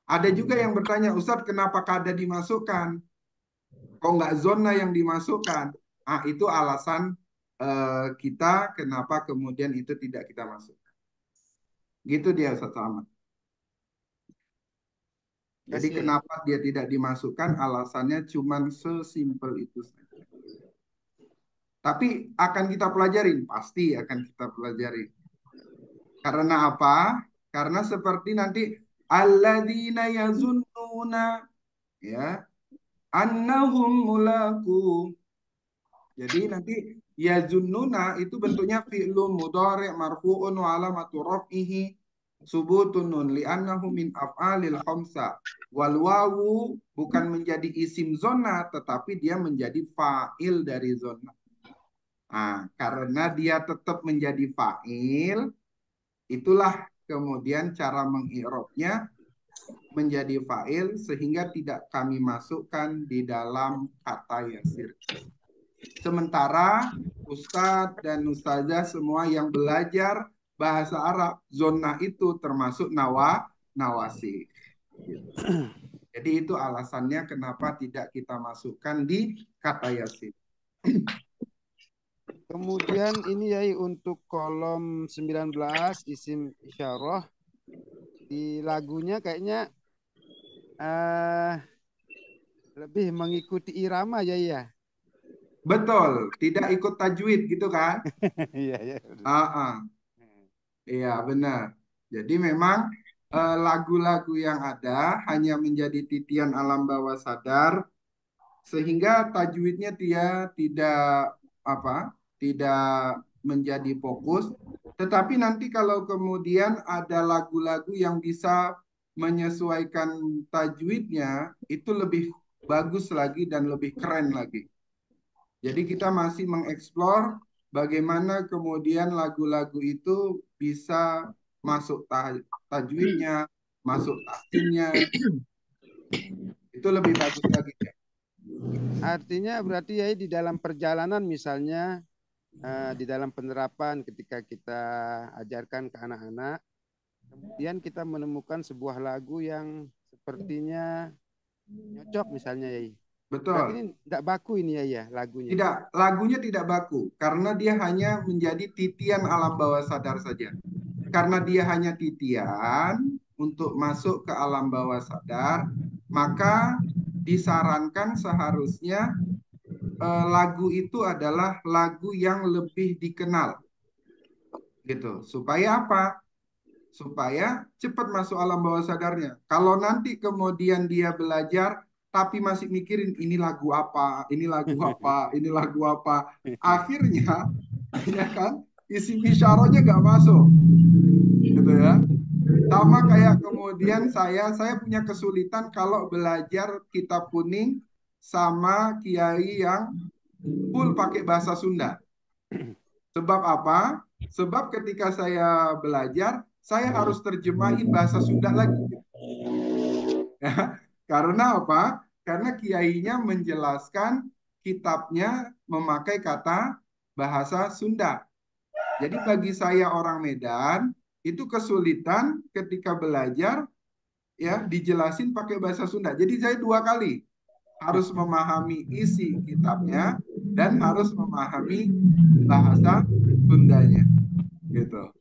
Ada juga yang bertanya, Ustadz kenapa kada dimasukkan? Kok nggak zona yang dimasukkan? Itu alasan kita kenapa kemudian itu tidak kita masukkan. Gitu dia Ustadz Ahmad. Jadi kenapa dia tidak dimasukkan? Alasannya cuma sesimpel itu saja. Tapi akan kita pelajarin, pasti akan kita pelajari. Karena apa? Karena seperti nanti alladzina yazunnuna, ya, annahum mulaku. Jadi nanti yazunnuna itu bentuknya fi'lun mudhari' marfu'un wa alamatu raf'ihi subutun nun li'annahu min af'alil khamsa. Wal wawu bukan menjadi isim zona tetapi dia menjadi fa'il dari zona. Karena dia tetap menjadi fa'il, itulah kemudian cara mengi'rabnya menjadi fa'il sehingga tidak kami masukkan di dalam kata yasir. Sementara Ustadz dan Ustazah semua yang belajar bahasa Arab, zona itu termasuk nawasi. Jadi itu alasannya kenapa tidak kita masukkan di kata yasir. Kemudian ini ya untuk kolom 19 isim isyarah di lagunya kayaknya lebih mengikuti irama ya. Betul, tidak ikut tajwid gitu kan? Iya ya. Iya benar. Jadi memang lagu-lagu yang ada hanya menjadi titian alam bawah sadar sehingga tajwidnya dia tidak menjadi fokus. Tetapi nanti kalau kemudian ada lagu-lagu yang bisa menyesuaikan tajwidnya itu lebih bagus lagi dan lebih keren lagi. Jadi kita masih mengeksplor bagaimana kemudian lagu-lagu itu bisa masuk tajwidnya, masuk tahsinnya. Itu lebih bagus lagi ya. Artinya berarti ya di dalam perjalanan misalnya di dalam penerapan ketika kita ajarkan ke anak-anak, kemudian kita menemukan sebuah lagu yang sepertinya cocok misalnya ya. Betul. Berarti ini tidak baku ini ya lagunya. Tidak, lagunya tidak baku karena dia hanya menjadi titian alam bawah sadar saja. Karena dia hanya titian untuk masuk ke alam bawah sadar, maka disarankan seharusnya lagu itu adalah lagu yang lebih dikenal. Gitu. Supaya apa? Supaya cepat masuk alam bawah sadarnya. Kalau nanti kemudian dia belajar tapi masih mikirin ini lagu apa, ini lagu apa, ini lagu apa. Akhirnya ya kan isim isyarahnya nggak masuk. Gitu ya. Sama kayak kemudian saya punya kesulitan kalau belajar kitab kuning sama kiai yang full pakai bahasa Sunda. Sebab apa? Sebab ketika saya belajar, saya harus terjemahin bahasa Sunda lagi. Ya, karena apa? Karena kiainya menjelaskan kitabnya memakai kata bahasa Sunda. Jadi bagi saya orang Medan itu kesulitan ketika belajar ya dijelasin pakai bahasa Sunda. Jadi saya 2 kali harus memahami isi kitabnya dan harus memahami bahasa Sundanya gitu.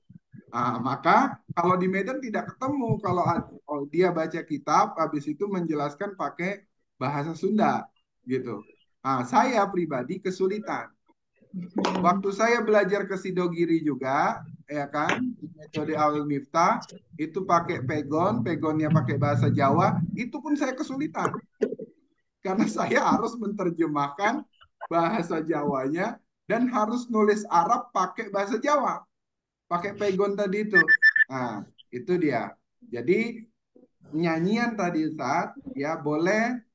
Maka kalau di Medan tidak ketemu kalau dia baca kitab habis itu menjelaskan pakai bahasa Sunda gitu. Saya pribadi kesulitan. Waktu saya belajar ke Sidogiri juga, ya kan, di metode Awal Miftah, itu pakai pegon, pegonnya pakai bahasa Jawa, itu pun saya kesulitan. Karena saya harus menerjemahkan bahasa Jawanya dan harus nulis Arab pakai bahasa Jawa. Pakai pegon tadi itu. Nah, itu dia. Jadi nyanyian tadi Ustaz ya boleh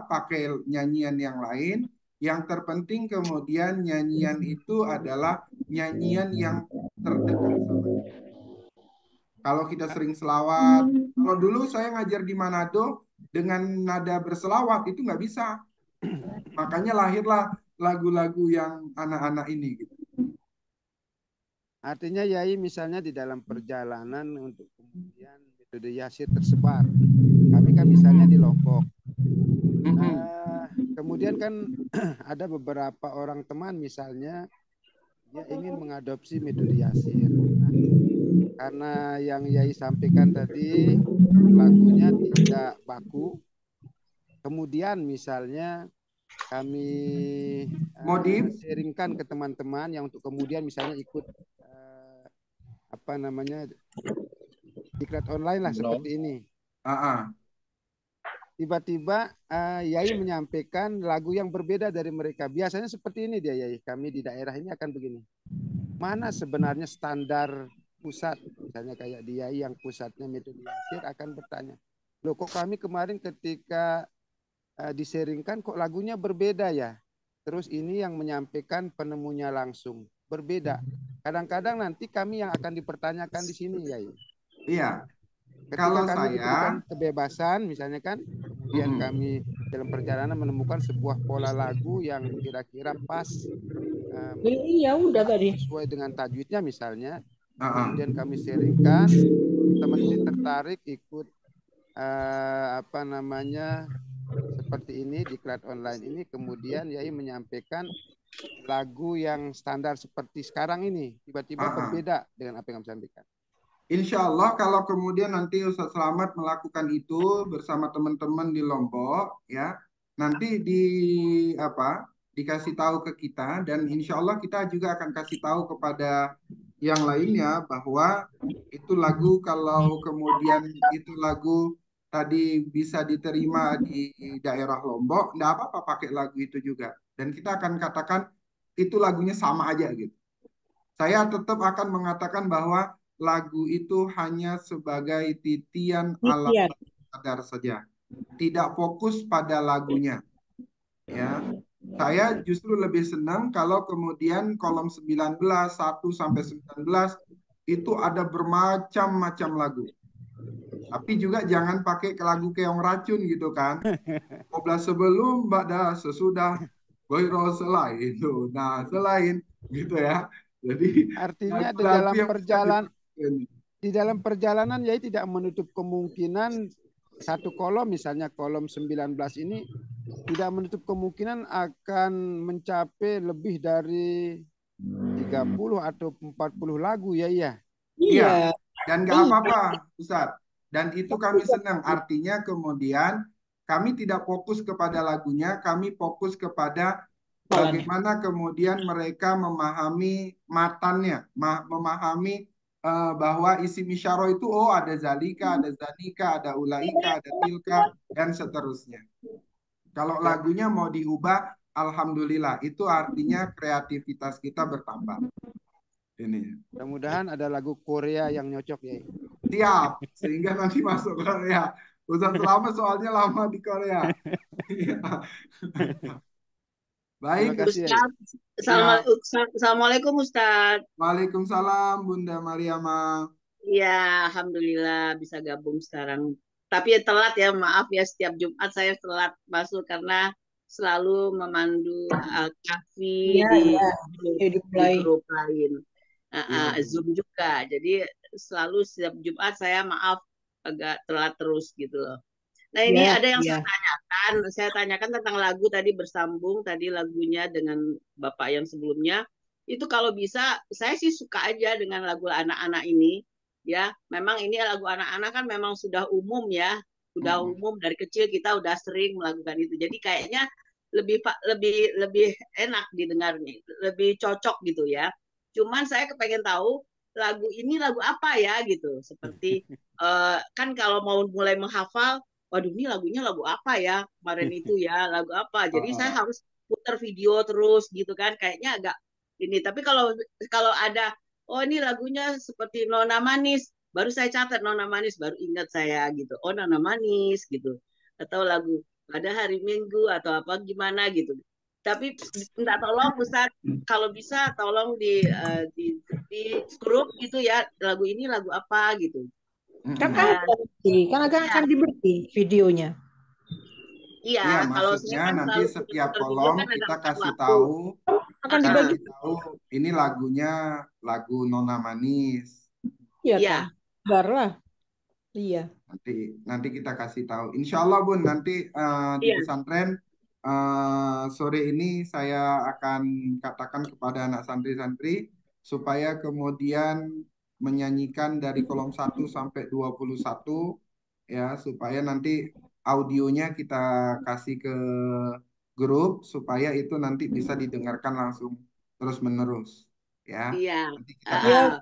pakai nyanyian yang lain. Yang terpenting kemudian nyanyian itu adalah nyanyian yang terdekat sama kita. Kalau kita sering selawat, kalau dulu saya ngajar di Manado dengan nada berselawat itu nggak bisa. Makanya lahirlah lagu-lagu yang anak-anak ini gitu. Artinya Yai misalnya di dalam perjalanan untuk kemudian metode Yasir tersebar. Kami kan misalnya di Lombok. Kemudian kan ada beberapa orang teman misalnya dia ingin mengadopsi metode Yasir. Nah, karena yang Yai sampaikan tadi lagunya tidak baku. Kemudian misalnya kami sharingkan ke teman-teman yang untuk kemudian misalnya ikut diklat online lah seperti ini. Tiba-tiba Yai menyampaikan lagu yang berbeda dari mereka. Biasanya seperti ini dia Yai. Kami di daerah ini akan begini. Mana sebenarnya standar pusat? Misalnya kayak di Yai yang pusatnya metode Yasir akan bertanya. Loh kok kami kemarin ketika diseringkan kok lagunya berbeda ya? Terus ini yang menyampaikan penemunya langsung. Berbeda. Kadang-kadang nanti kami yang akan dipertanyakan di sini Yai. Iya. Ketika kalau kami diberikan saya kebebasan misalnya kan, kemudian kami dalam perjalanan menemukan sebuah pola lagu yang kira-kira pas Iya udah tadi sesuai dengan tajwidnya misalnya, kemudian kami sharingkan, teman ini tertarik ikut seperti ini di diklat online ini, kemudian Yai menyampaikan lagu yang standar seperti sekarang ini tiba-tiba berbeda dengan apa yang kami sampaikan. Insya Allah kalau kemudian nanti Ustaz Selamat melakukan itu bersama teman-teman di Lombok, ya nanti dikasih tahu ke kita dan insya Allah kita juga akan kasih tahu kepada yang lainnya bahwa itu lagu kalau kemudian itu lagu tadi bisa diterima di daerah Lombok, enggak apa-apa pakai lagu itu juga dan kita akan katakan itu lagunya sama aja gitu. Saya tetap akan mengatakan bahwa lagu itu hanya sebagai titian alat sadar saja, tidak fokus pada lagunya. Ya, saya justru lebih senang kalau kemudian kolom 19 1 sampai 19 itu ada bermacam-macam lagu. Tapi juga jangan pakai lagu keong racun gitu kan. 12 sebelum, dah sesudah, goiro selain itu. Nah, selain gitu ya. Jadi artinya di dalam perjalanan Yai tidak menutup kemungkinan satu kolom misalnya kolom 19 ini tidak menutup kemungkinan akan mencapai lebih dari 30 atau 40 lagu ya. Iya. Dan nggak apa-apa Ustaz. Dan itu kami senang. Artinya kemudian kami tidak fokus kepada lagunya, kami fokus kepada bagaimana kemudian mereka memahami matannya, memahami bahwa isi misyaro itu ada zalika, ada zanika, ada ulaika, ada tilka dan seterusnya. Kalau lagunya mau diubah, alhamdulillah itu artinya kreativitas kita bertambah. Ini. Mudah-mudahan ada lagu Korea yang nyocok ya. Siap, sehingga nanti masuk Korea. Ustaz Selamat soalnya lama di Korea. Baik, Terima kasih. Ustaz, ya. Assalamualaikum Ustaz. Waalaikumsalam Bunda Mariama. Ya, Alhamdulillah bisa gabung sekarang. Tapi telat ya, maaf ya setiap Jumat saya telat masuk karena selalu memandu Kahfi Iya, di iya. Ya, di dimulai. grup lain. Iya, Bu. Zoom juga. Jadi selalu setiap Jumat saya maaf agak telat terus gitu loh. Nah, ini Iya, ada yang iya. saya tanyakan. Saya tanyakan tentang lagu tadi bersambung tadi lagunya dengan Bapak yang sebelumnya. Itu kalau bisa saya sih suka aja dengan lagu anak-anak ini. Ya, memang ini lagu anak-anak kan memang sudah umum ya. Sudah Mm-mm. umum dari kecil kita udah sering melakukan itu. Jadi kayaknya lebih lebih enak didengarnya, lebih cocok gitu ya. Cuman saya kepengen tahu lagu ini lagu apa ya gitu. Seperti kan kalau mau mulai menghafal, waduh ini lagunya lagu apa ya kemarin itu ya lagu apa, jadi saya Ah, harus putar video terus gitu kan, kayaknya agak ini. Tapi kalau kalau ada oh ini lagunya seperti Nona Manis, baru saya catat Nona Manis, baru ingat saya gitu, oh Nona Manis gitu, atau lagu pada hari Minggu atau apa gimana gitu. Tapi minta tolong Ustaz, kalau bisa tolong di grup gitu ya, lagu ini lagu apa gitu. Kan mm-mm. ada nanti, kan Iya, akan diberi videonya. iya, Iya, kalau saya maksudnya kan nanti selalu setiap putar video kolom kan ada kita makan kasih waktu. tahu, Akan kita dibagi. kasih tahu ini lagunya lagu Nona Manis. Iya Iya, kan? Barulah. Iya. Nanti kita kasih tahu. Insya Allah Bun, nanti di iya, pesantren sore ini saya akan katakan kepada anak santri-santri supaya kemudian menyanyikan dari kolom 1 sampai 21 ya, supaya nanti audionya kita kasih ke grup supaya itu nanti bisa didengarkan langsung terus menerus ya. iya. Nanti kita Ah, Ya, kasih. ah.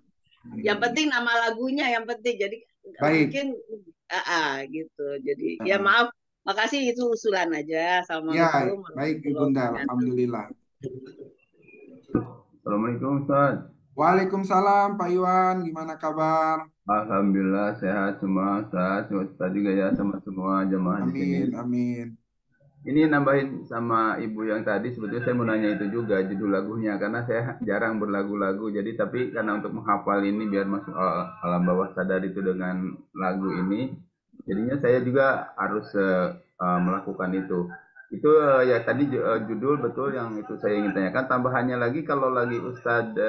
Yang penting nama lagunya yang penting. Jadi Baik. mungkin gitu. Jadi ya Heeh. maaf, makasih itu usulan aja. Ya, Assalamualaikum baik warahmatullahi Ibunda, wabarakatuh. alhamdulillah. Assalamualaikum Ustaz. Waalaikumsalam Pak Iwan, gimana kabar? Alhamdulillah sehat semua Ustaz. Ustaz juga ya sama semua jemaah di sini. Amin, amin. Ini nambahin sama ibu yang tadi, sebetulnya saya mau nanya itu juga judul lagunya karena saya jarang berlagu-lagu. Jadi tapi karena untuk menghafal ini biar masuk alam bawah sadar itu dengan lagu ini, jadinya saya juga harus melakukan itu. Itu ya tadi judul betul yang itu saya ingin tanyakan. Tambahannya lagi kalau lagi Ustadz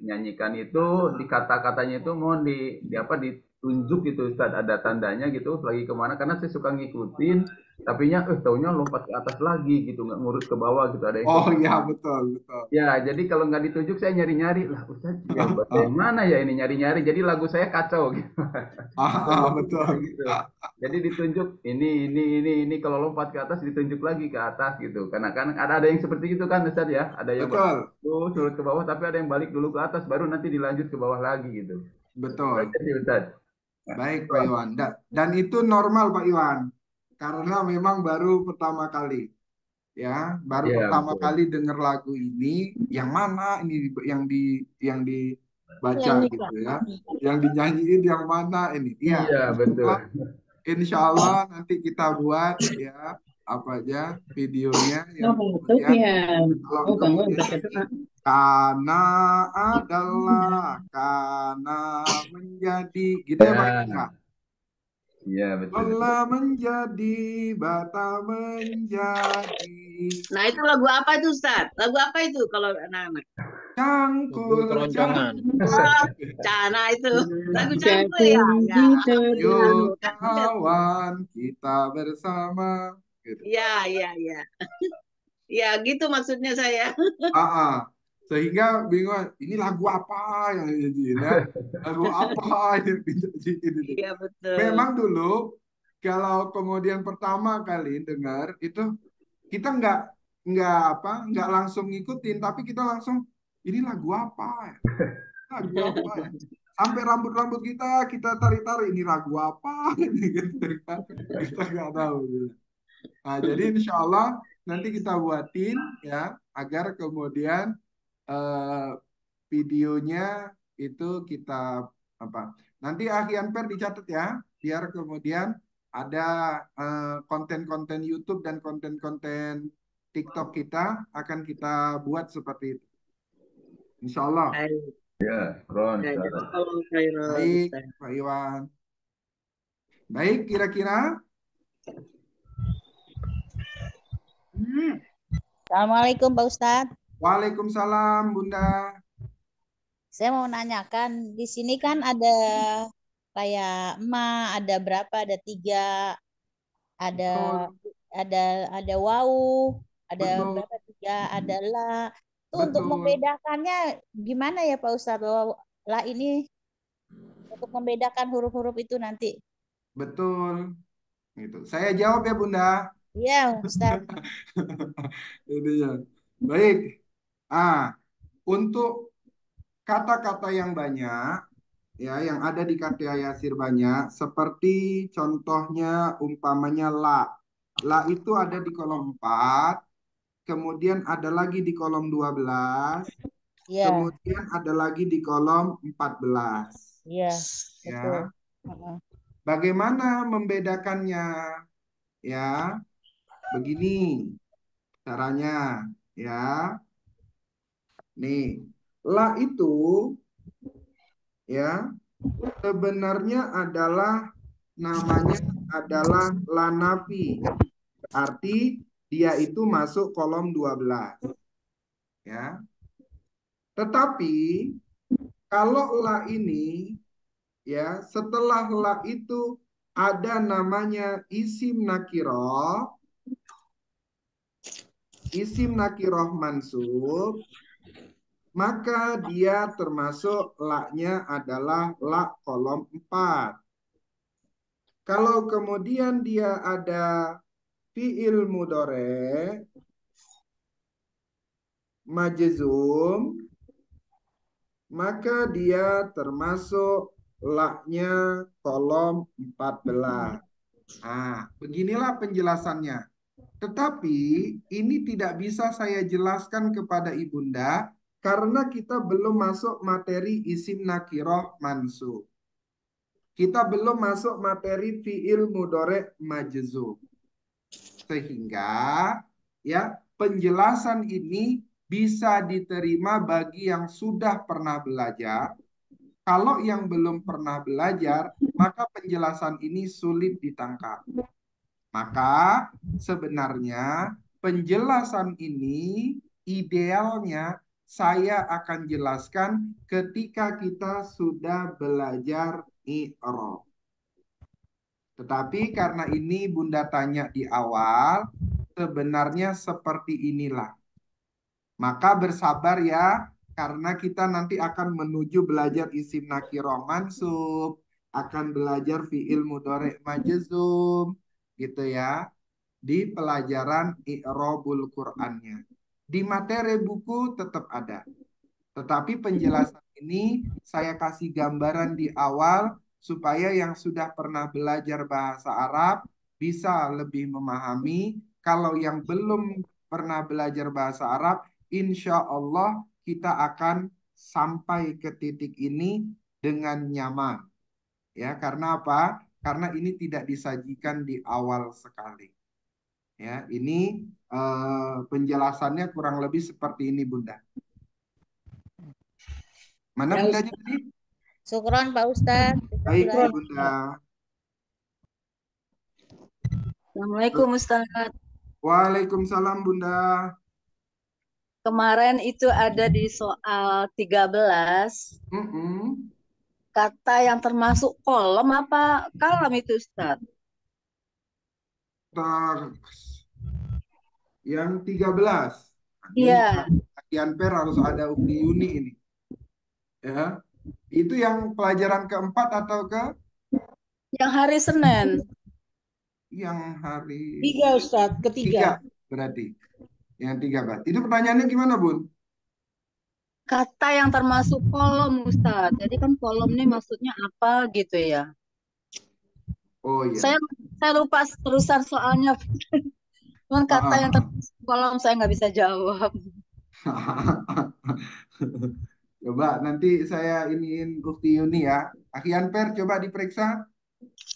nyanyikan itu di kata-katanya itu mohon di apa ditunjuk gitu Ustadz, ada tandanya gitu lagi kemana, karena saya suka ngikutin tapinya taunya lompat ke atas lagi gitu, nggak ngurus ke bawah gitu, ada yang Oh seperti ya, itu. betul, betul. Ya jadi kalau nggak ditunjuk saya nyari-nyari lah Ustaz yang bahasa yang mana ya ini, nyari-nyari jadi lagu saya kacau gitu. Betul. Gitu. Jadi ditunjuk ini kalau lompat ke atas ditunjuk lagi ke atas gitu. Karena kan ada yang seperti itu kan Ustaz ya, ada yang Betul, turun ke bawah tapi ada yang balik dulu ke atas baru nanti dilanjut ke bawah lagi gitu. Itu betul. aja sih Ustaz. Nah, Baik Pak Iwan. Dan itu normal Pak Iwan, karena memang baru pertama kali. Ya, baru iya pertama betul. kali dengar lagu ini, yang mana ini yang dibaca nyanyikan. gitu ya. Yang dinyanyiin yang mana ini? Iya, Iya betul. insya Allah nanti kita buat ya apa aja videonya Oh, yang kemudian tutupnya. kalau Oh, bangun kemudian baca nanti doa. karena adalah karena menjadi gitu ya Pak Iwan ya. Ya, iya betul. Lelah menjadi bata menjadi Nah itu lagu apa itu Ustaz? Lagu apa itu kalau anak-anak? cangkul Keroncongan. Oh, Cana itu lagu cangkul ya. Jatuh Ya, di alhamdulillah dalam. tuh yuk kan ingat tuh. kawan kita bersama gitu. Iya, iya, iya. Ya gitu maksudnya saya. Ah, ah. Sehingga bingung ini lagu apa yang dinyanyiin ya, lagu apa yang dinyanyiin itu. Iya betul. Memang dulu kalau kemudian pertama kali dengar itu kita nggak langsung ngikutin, tapi kita langsung ini lagu apa ya? Lagu apa ya? Sampai rambut-rambut kita tarik-tarik ini lagu apa ini gitu kan. Kita nggak tahu gitu. Nah, jadi insya Allah nanti kita buatin ya agar kemudian eh, videonya itu kita apa? Nanti Ahian Per dicatat ya, biar kemudian ada konten-konten YouTube dan konten-konten TikTok kita akan kita buat seperti itu. Insya Allah. Baik. Ya, Ron, Ya, Ustaz. jazakallahu khairan, Baik, Ustaz. Pak Iwan. Baik, kira-kira. Assalamualaikum Pak Ustadz. Waalaikumsalam, Bunda. Saya mau nanyakan, di sini kan ada kayak emak, ada berapa? Ada 3, ada Betul, ada wau, ada betul, berapa? 3, ada la. Itu untuk betul, membedakannya gimana ya Pak Ustadz? La ini untuk membedakan huruf-huruf itu nanti. betul. Gitu. Saya jawab ya, Bunda. Iya Ustadz. Itu ya. Baik. Untuk kata-kata yang banyak, ya, yang ada di kata Yasir banyak, seperti contohnya umpamanya la. La itu ada di kolom 4, kemudian ada lagi di kolom 12, Iya, kemudian ada lagi di kolom 14. iya, betul. Ya. Heeh. Bagaimana membedakannya? Ya, begini caranya, ya. Nih, la itu ya sebenarnya adalah namanya adalah la nafi. Arti dia itu masuk kolom 12. Ya. Tetapi kalau la ini ya setelah la itu ada namanya isim nakiroh mansub, maka dia termasuk la-nya adalah la kolom 4. Kalau kemudian dia ada fi'il mudhari majzum, maka dia termasuk la-nya kolom 14. Beginilah penjelasannya. Tetapi ini tidak bisa saya jelaskan kepada Ibunda karena kita belum masuk materi isim nakiroh mansub. Kita belum masuk materi fi'il mudhari majzum. Sehingga ya penjelasan ini bisa diterima bagi yang sudah pernah belajar. Kalau yang belum pernah belajar, maka penjelasan ini sulit ditangkap. Maka sebenarnya penjelasan ini idealnya saya akan jelaskan ketika kita sudah belajar i'rab. Tetapi karena ini Bunda tanya di awal, sebenarnya seperti inilah. Maka bersabar ya, karena kita nanti akan menuju belajar isim nakiroh mansub, akan belajar fi'il mudhari majzum, gitu ya, di pelajaran i'rabul Qur'annya. Di materi buku tetap ada. Tetapi penjelasan ini saya kasih gambaran di awal supaya yang sudah pernah belajar bahasa Arab bisa lebih memahami. Kalau yang belum pernah belajar bahasa Arab, insya Allah kita akan sampai ke titik ini dengan nyaman. Ya, karena apa? Karena ini tidak disajikan di awal sekali. Ya, ini penjelasannya kurang lebih seperti ini, Bunda. Mana Ya, Bundanya tadi? Syukron Pak Ustadz. Baik, Sudah. Bunda. Assalamualaikum Ustaz. Waalaikumsalam, Bunda. Kemarin itu ada di soal 13, kata yang termasuk kolom apa kalam itu Ustaz? Yang 13. Iya. Bagian per harus ada Ukti Yuni ini. Ya. Itu yang pelajaran keempat atau ke? Yang hari Senin. Yang hari 3 Ustadz, ketiga. Berarti. Yang 13. Itu pertanyaannya gimana, Bun? Kata yang termasuk kolom Ustaz. Jadi kan kolom ini maksudnya apa gitu ya. Oh iya. Saya lupa terusan soalnya. Cuman kata yang termasuk kolom saya nggak bisa jawab. Coba nanti saya iniin Ukti Yuni ya. Akhian Per coba diperiksa.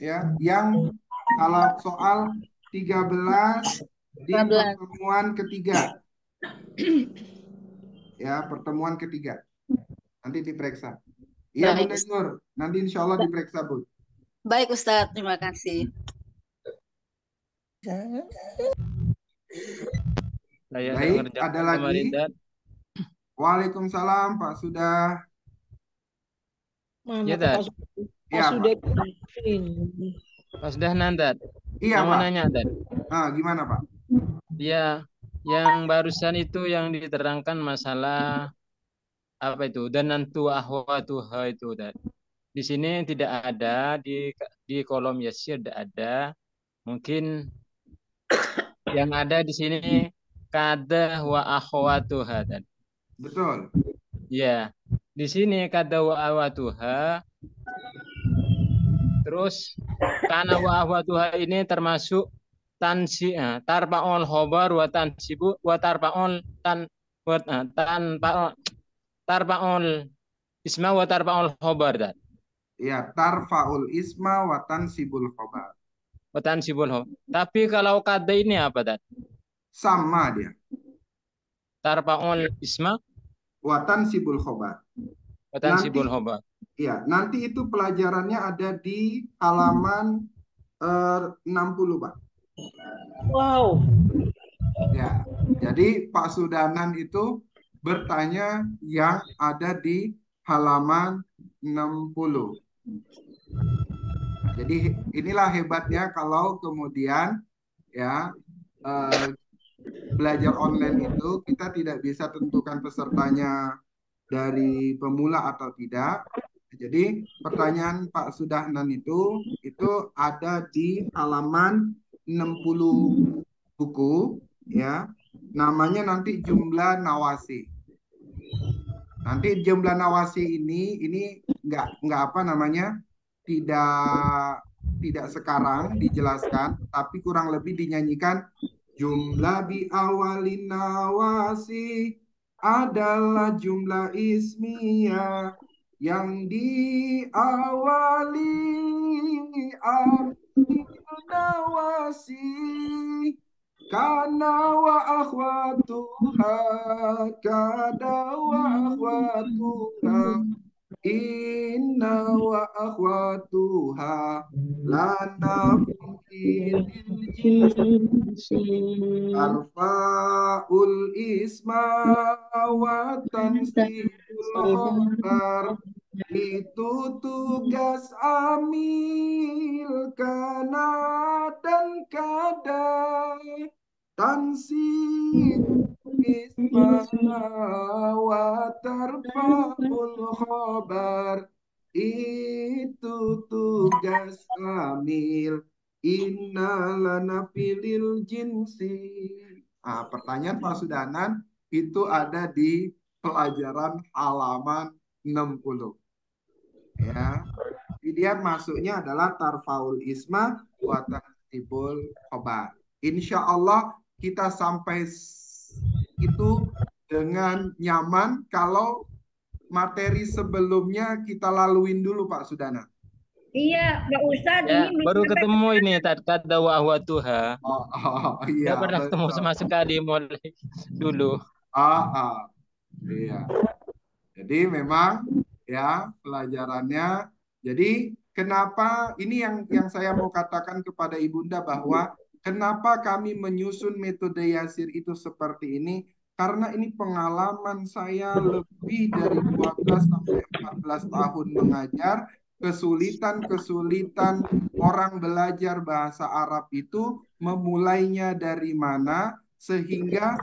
Ya, yang kalau soal 13 di pertemuan ketiga. Ya, pertemuan ketiga. Nanti diperiksa. Iya, Bunda Nur. Nanti insya Allah diperiksa, Bu. Baik, Ustadz. Terima kasih. Baik, ada lagi. Waalaikumsalam, Pak Sudah. Mana Pak Sudah? Pak Sudah nandat. Iya, mau Pak. nanya, Dad. Gimana, Pak? Ya, yang barusan itu yang diterangkan masalah apa itu dan nantu ahwatuha itu, Dad. Di sini tidak ada, di kolom yasir tidak ada. Mungkin yang ada di sini kada wa akhwatuha, Dad. Betul. Ya, di sini kada wa akhwatuha. Terus kana wa akhwatuha ini termasuk tarfa'ul khobar wa tansibu wa tarfa'ul tarfa'ul isma wa tarfa'ul khobar, Dad. Ya, tarfa'ul isma wa tansibul khobar. Wa tansibul khobar. Tapi kalau kada ini apa, Dad? Sama dia. Tarfa'ul isma wa tansibul khobar. Wa tansibul khobar. Iya, nanti itu pelajarannya ada di halaman 60, Pak. Wow. Ya, jadi Pak Sudanan itu bertanya yang ada di halaman 60. Nah, jadi inilah hebatnya kalau kemudian ya belajar online itu kita tidak bisa tentukan pesertanya dari pemula atau tidak. Jadi pertanyaan Pak Sudahnan itu ada di halaman 60 buku ya. Namanya nanti jumlah nawasi. Nanti jumlah nawasi ini enggak apa namanya? Tidak sekarang dijelaskan, tapi kurang lebih dinyanyikan jumlah bi awalin nawasi adalah jumlah ismiyah yang diawali nawasi kana wa akhwatuha kada wa akhwatuha inna wa akhwatuha lana arfa'ul isma wa tansibul khobar. Itu tugas amil kana dan kada tansib isma wa tarfa'ul khobar. Itu tugas amil innalana filil jinsi. Pertanyaan Pak Sudanan itu ada di pelajaran halaman 60. Ya, dia masuknya adalah tarfaul isma wa tansibul khobar. Insya Allah kita sampai itu dengan nyaman kalau materi sebelumnya kita laluin dulu, Pak Sudana. Iya, Pak Ustadz. Ya, ini baru ketemu ini kada wa ahwatuha. Iya. Nggak pernah ketemu sama sekali mulai dulu. Iya. Jadi memang ya pelajarannya. Jadi kenapa ini yang saya mau katakan kepada Ibunda bahwa kenapa kami menyusun metode Yasir itu seperti ini? Karena ini pengalaman saya lebih dari 12 sampai 14 tahun mengajar. Kesulitan orang belajar bahasa Arab itu memulainya dari mana sehingga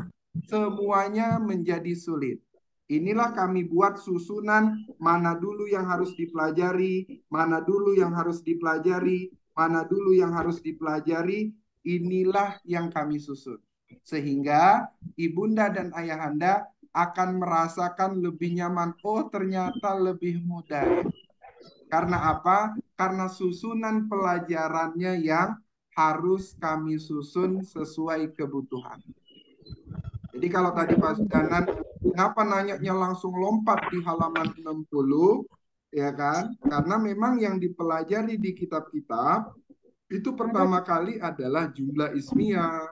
semuanya menjadi sulit. Inilah kami buat susunan mana dulu yang harus dipelajari, mana dulu yang harus dipelajari, mana dulu yang harus dipelajari. Inilah yang kami susun. Sehingga ibunda dan ayahanda akan merasakan lebih nyaman. Oh, ternyata lebih mudah. Karena apa? Karena susunan pelajarannya yang harus kami susun sesuai kebutuhan. Jadi kalau tadi Pak Sudanan, kenapa nanyanya langsung lompat di halaman 60, ya kan? Karena memang yang dipelajari di kitab-kitab itu pertama kali adalah jumlah ismiyah,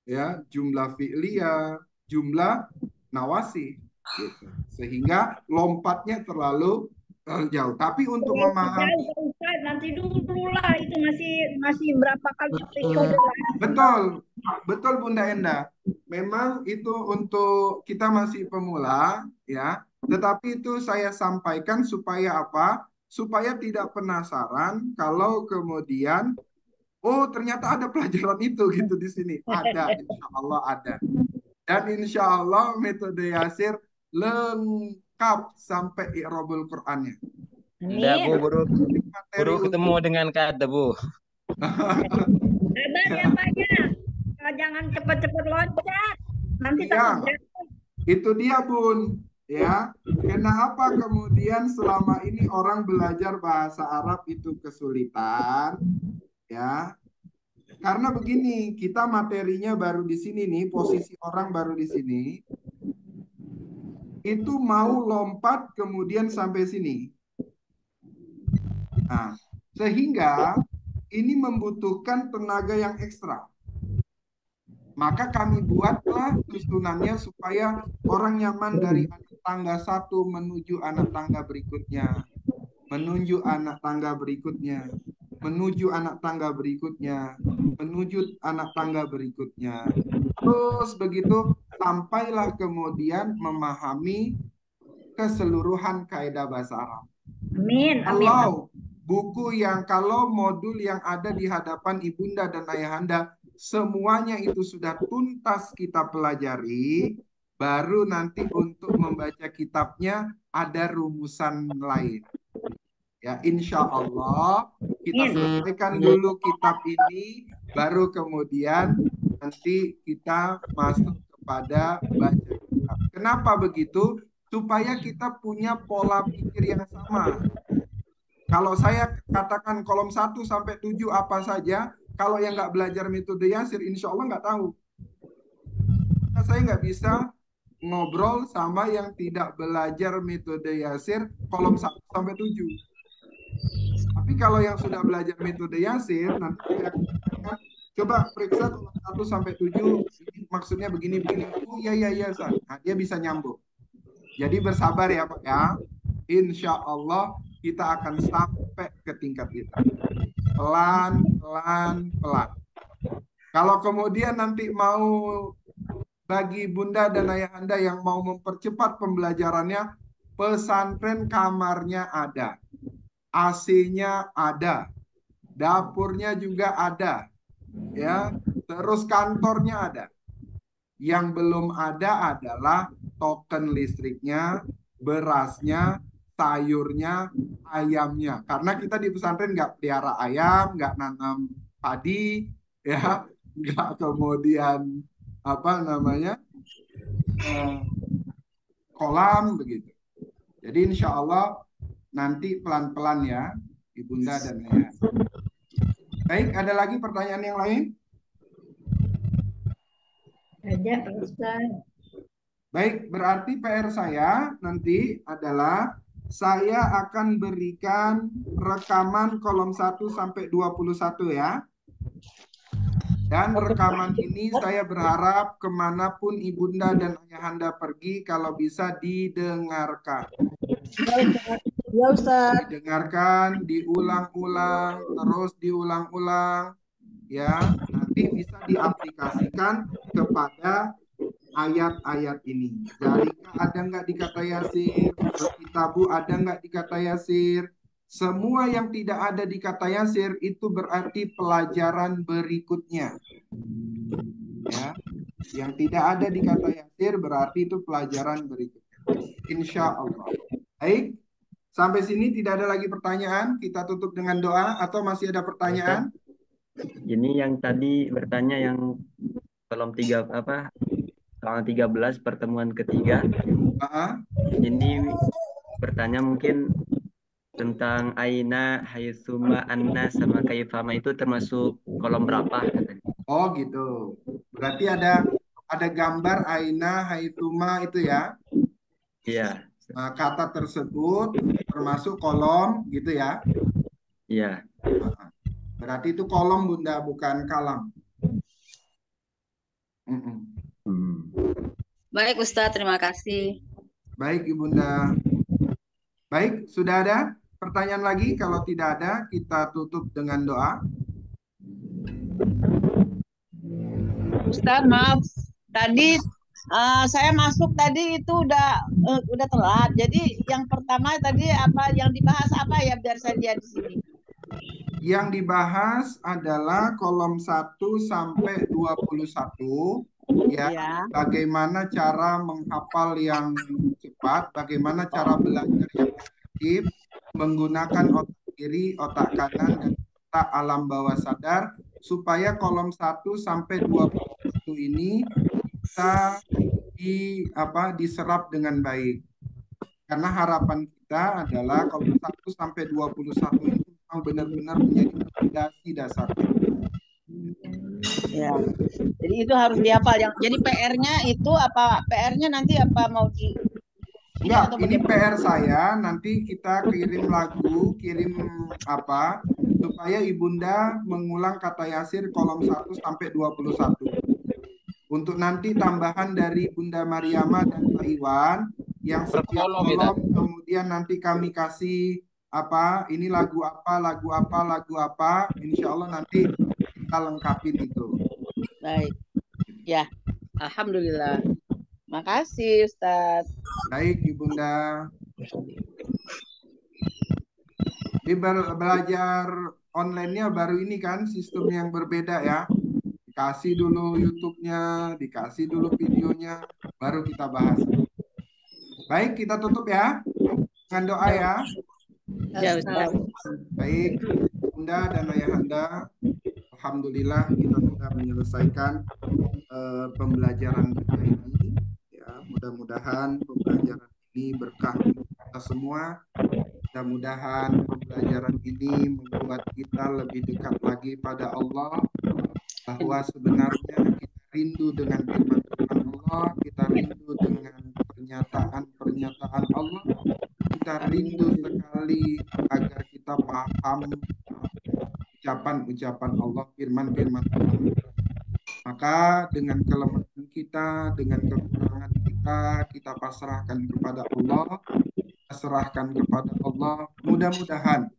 ya, jumlah fi'liyah, jumlah nawasih gitu. Sehingga lompatnya terlalu jauh. Tapi untuk Jauh, memahami Pak Ustadz. Nanti dulu lah, itu masih berapa kali episode lagi. betul, betul Bunda Enda. Memang itu untuk kita masih pemula ya, tetapi itu saya sampaikan supaya apa? Supaya tidak penasaran kalau kemudian oh ternyata ada pelajaran itu gitu di sini. Ada, insya Allah ada. Dan insya Allah metode Yasir lengkap sampai i'rabul Qur'annya. Enggak, Bu, baru ketemu dengan Kak Ada, Bu. Sabar ya Pak ya. Jangan cepat-cepat loncat. Nanti Ya, takut itu dia Bun. Ya, kenapa kemudian selama ini orang belajar bahasa Arab itu kesulitan? Ya, karena begini, kita materinya baru di sini nih, posisi orang baru di sini. Itu mau lompat kemudian sampai sini. Nah, sehingga ini membutuhkan tenaga yang ekstra. Maka kami buatlah susunannya supaya orang nyaman dari anak tangga satu menuju anak tangga berikutnya, menuju anak tangga berikutnya, menuju anak tangga berikutnya, menuju anak tangga berikutnya. Terus begitu sampailah kemudian memahami keseluruhan kaidah bahasa Arab. Amin. Kalau buku kalau modul yang ada di hadapan ibunda dan ayahanda semuanya itu sudah tuntas kita pelajari, baru nanti untuk membaca kitabnya ada rumusan lain. Ya, insya Allah kita selesaikan dulu kitab ini, baru kemudian nanti kita masuk kepada baca kitab. Kenapa begitu? Supaya kita punya pola pikir yang sama. Kalau saya katakan kolom 1 sampai 7 apa saja, kalau yang nggak belajar metode Yasir, insya Allah nggak tahu. Karena saya nggak bisa ngobrol sama yang tidak belajar metode Yasir kolom 1 sampai 7. Tapi kalau yang sudah belajar metode Yasir, nanti saya akan coba periksa kolom 1 sampai 7, maksudnya begini. Oh iya, nah, dia bisa nyambung. Jadi bersabar ya Pak ya. Insya Allah kita akan sampai ke tingkat itu. Pelan. Kalau kemudian nanti mau bagi bunda dan ayahanda yang mau mempercepat pembelajarannya, pesantren kamarnya ada, AC-nya ada, dapurnya juga ada, ya, terus kantornya ada. Yang belum ada adalah token listriknya, berasnya, sayurnya, ayamnya. Karena kita di pesantren nggak pelihara ayam, nggak nanam padi, ya, nggak kemudian kolam begitu. Jadi insya Allah nanti pelan-pelan ya, ibunda dan ayah. Baik, ada lagi pertanyaan yang lain? Ada Pak Ustaz. Baik, berarti PR saya nanti adalah saya akan berikan rekaman kolom 1 sampai 21 ya. Dan rekaman ini saya berharap kemanapun ibunda dan ayahanda pergi, kalau bisa didengarkan. Ya Ustaz. Didengarkan, diulang-ulang, terus diulang-ulang. Ya, nanti bisa diaplikasikan kepada ayat-ayat ini. Zalika ada nggak di kata Yasir? Kitabu ada nggak di kata Yasir? Semua yang tidak ada di kata Yasir itu berarti pelajaran berikutnya. Ya, yang tidak ada di kata Yasir berarti itu pelajaran berikutnya. Insya Allah. Baik, sampai sini tidak ada lagi pertanyaan. Kita tutup dengan doa atau masih ada pertanyaan? Ini yang tadi bertanya yang kolom 13 pertemuan ketiga. Ini bertanya mungkin tentang aina, haitsuma, anna sama kaifama itu termasuk kolom berapa katanya. Oh gitu. Berarti ada gambar aina, haitsuma itu ya? Iya. Nah, kata tersebut termasuk kolom gitu ya? Iya. Berarti itu kolom bunda, bukan kalam. Baik Ustadz, terima kasih. Baik Ibunda. Baik, sudah ada pertanyaan lagi? Kalau tidak ada, kita tutup dengan doa. Ustadz, maaf. Tadi saya masuk tadi itu udah telat. Jadi yang pertama tadi apa yang dibahas apa ya biar saya lihat di sini. Yang dibahas adalah kolom 1 sampai 21 ya. Bagaimana cara menghafal yang cepat, bagaimana cara belajar yang efektif menggunakan otak kiri, otak kanan dan otak alam bawah sadar supaya kolom 1 sampai 21 ini bisa diserap dengan baik. Karena harapan kita adalah kolom 1 sampai 21 ini memang benar-benar menjadi fondasi dasar. Ya. Jadi itu harus dihafal. Jadi PR-nya itu apa? PR-nya nanti apa mau di Enggak, ini PR saya, nanti kita kirim lagu, kirim supaya Ibunda mengulang kata Yasir kolom 1 sampai 21. Untuk nanti tambahan dari Bunda Mariama dan Pak Iwan yang setiap kolom kemudian nanti kami kasih ini lagu apa, insya Allah nanti kita lengkapin itu. Baik, ya, alhamdulillah. Makasih Ustadz. Baik Ibunda. Ini belajar online-nya baru ini kan sistem yang berbeda ya. Dikasih dulu YouTube-nya, dikasih dulu videonya, baru kita bahas. Baik, kita tutup ya dengan doa ya. Ya Ustaz. Baik, Bunda dan Ayahanda, alhamdulillah kita sudah menyelesaikan pembelajaran kita ini. Ya, mudah-mudahan pembelajaran ini berkah untuk kita semua. Mudah-mudahan pembelajaran ini membuat kita lebih dekat lagi pada Allah. Bahwa sebenarnya kita rindu dengan firman-firman Allah, kita rindu dengan pernyataan-pernyataan Allah, kita rindu sekali agar kita paham ucapan-ucapan Allah, firman-firman Allah. Maka dengan kelemahan kita, dengan kekurangan kita pasrahkan kepada Allah, Mudah-mudahan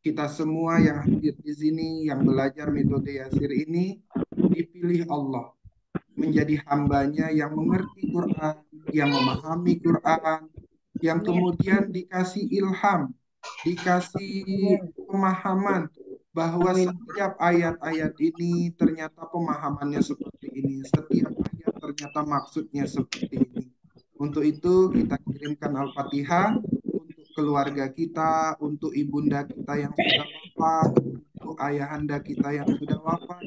kita semua yang hadir di sini, yang belajar metode Yasir ini, dipilih Allah menjadi hambanya yang mengerti Quran, yang memahami Quran, yang kemudian dikasih ilham, dikasih pemahaman bahwa setiap ayat-ayat ini ternyata pemahamannya seperti ini, setiap ayat ternyata maksudnya seperti ini. Untuk itu kita kirimkan Al-Fatihah untuk keluarga kita, untuk ibunda kita yang sudah wafat, untuk ayahanda kita yang sudah wafat,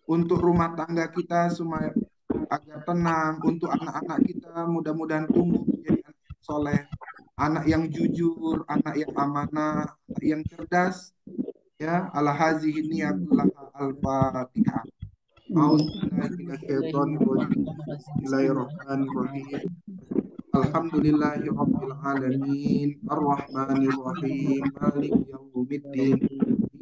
untuk rumah tangga kita supaya agar tenang, untuk anak-anak kita mudah-mudahan tumbuh menjadi anak yang soleh, anak yang jujur, anak yang amanah, anak yang cerdas. Ya, ala hazihi niyatillah al-Fatihah. Bismillahirrahmanirrahim. Alhamdulillahirabbil alamin, arrahmanir rahim, maliki yaumiddin.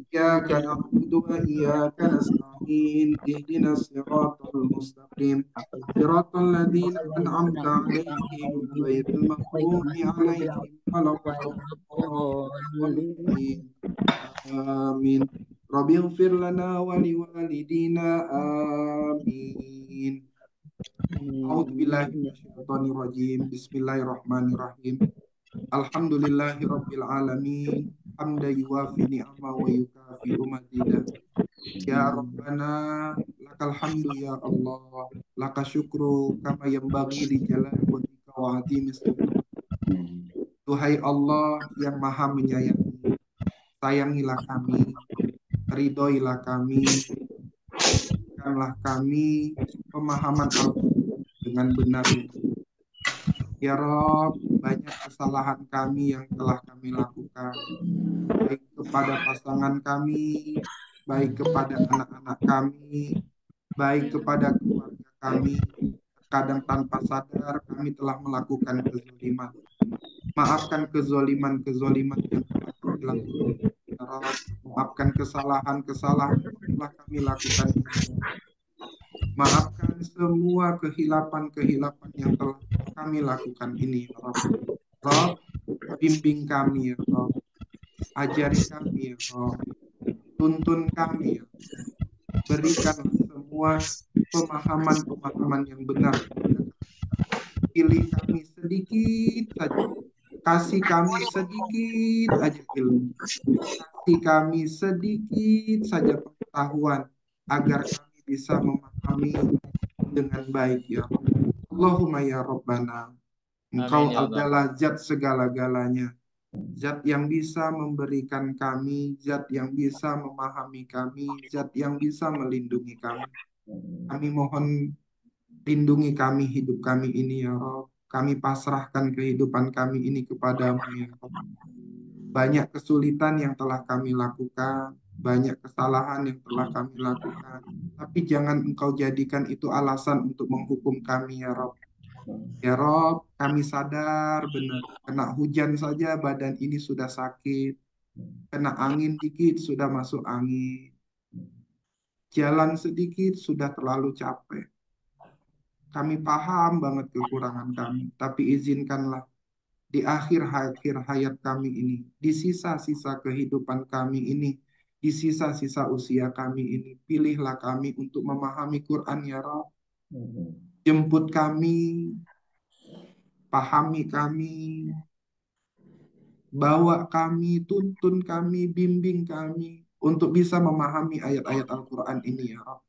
Iyyaka na'budu wa iyyaka nasta'in. Ihdinas siratal mustaqim. Siratal ladzina an'amta 'alaihim ghairil maghdubi 'alaihim waladdallin. Amin. Rabbighfir lana wa liwalidina. Amin. A'udzubillahi minasyaitonir rajim. Bismillahirrahmanirrahim. Alhamdulillahirabbil alamin. Hamdan yuwafi ni'ama wa yukafi mazida. Ya Rabbana lakal hamdu ya Allah. Laka syukru kama yanbaghi li jalali wajhika wa 'azimi sultanik. Tuhai Allah yang Maha menyayangi, sayangilah kami, ridhoilah kami, berikanlah kami pemahaman Al-Quran dengan benar. Ya Rabb, banyak kesalahan kami yang telah kami lakukan, baik kepada pasangan kami, baik kepada anak-anak kami, baik kepada keluarga kami. Kadang tanpa sadar kami telah melakukan kezaliman. Maafkan kezaliman-kezaliman yang telah kami lakukan. Maafkan kesalahan-kesalahan yang telah kami lakukan. Maafkan semua kehilapan-kehilapan yang telah kami lakukan ini, ya Rob. Rob, bimbing kami, ya Rob. Ajari kami, ya Rob. Tuntun kami, ya Rob. Berikanlah semua pemahaman-pemahaman yang benar kepada kami. Pilih kami sedikit saja. Kasih kami sedikit aja ilmu. Kasih kami sedikit saja pengetahuan agar kami bisa memahami dengan baik, ya Rabb. Allahumma ya Rabbana, Engkau Amin ya Allah. adalah zat segala-galanya. Zat yang bisa memberikan kami, zat yang bisa memahami kami, zat yang bisa melindungi kami. Kami mohon lindungi kami, hidup kami ini, ya Rabb. Kami pasrahkan kehidupan kami ini kepadamu, ya Rabb. Banyak kesulitan yang telah kami lakukan, banyak kesalahan yang telah kami lakukan. Tapi jangan Engkau jadikan itu alasan untuk menghukum kami, ya Rabb. Ya Rob, kami sadar benar. Kena hujan saja badan ini sudah sakit. Kena angin dikit sudah masuk angin. Jalan sedikit sudah terlalu capek. Kami paham banget kekurangan kami. Tapi izinkanlah di akhir-akhir hayat kami ini, di sisa-sisa kehidupan kami ini, di sisa-sisa usia kami ini, pilihlah kami untuk memahami Quran, ya Rob. Jemput kami, pahami kami, bawa kami, tuntun kami, bimbing kami untuk bisa memahami ayat-ayat Al-Quran ini, ya Rob.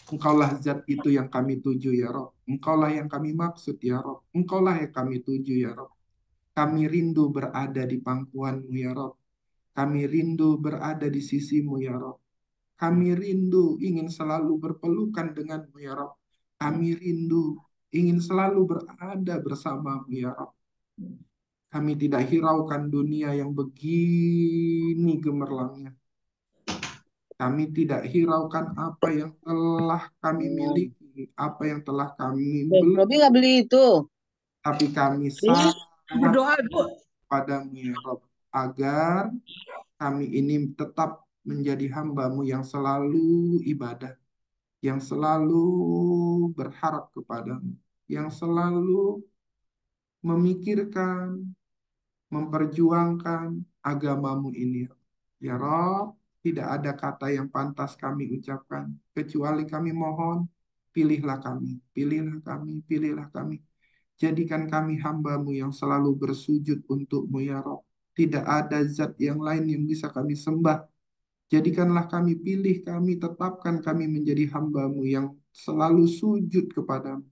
Engkaulah zat itu yang kami tuju, ya Rob. Engkaulah yang kami maksud, ya Rob. Engkaulah yang kami tuju, ya Rob. Kami rindu berada di pangkuanmu, ya Rob. Kami rindu berada di sisimu, ya Rob. Kami rindu ingin selalu berpelukan denganmu, ya Rob. Kami rindu ingin selalu berada bersamamu, ya Rob. Kami tidak hiraukan dunia yang begini gemerlangnya. Kami tidak hiraukan apa yang telah kami miliki, apa yang telah kami beli. Robi nggak beli itu. Tapi kami sangat padamu, ya Rob, agar kami ini tetap menjadi hamba-Mu yang selalu ibadah, yang selalu berharap kepadamu, yang selalu memikirkan, memperjuangkan agamamu ini. Ya Rob, tidak ada kata yang pantas kami ucapkan, kecuali kami mohon, pilihlah kami, pilihlah kami, pilihlah kami. Jadikan kami hamba-Mu yang selalu bersujud untuk-Mu, ya Rob. Tidak ada zat yang lain yang bisa kami sembah. Jadikanlah kami, pilih kami, tetapkan kami menjadi hamba-Mu yang selalu sujud kepadamu,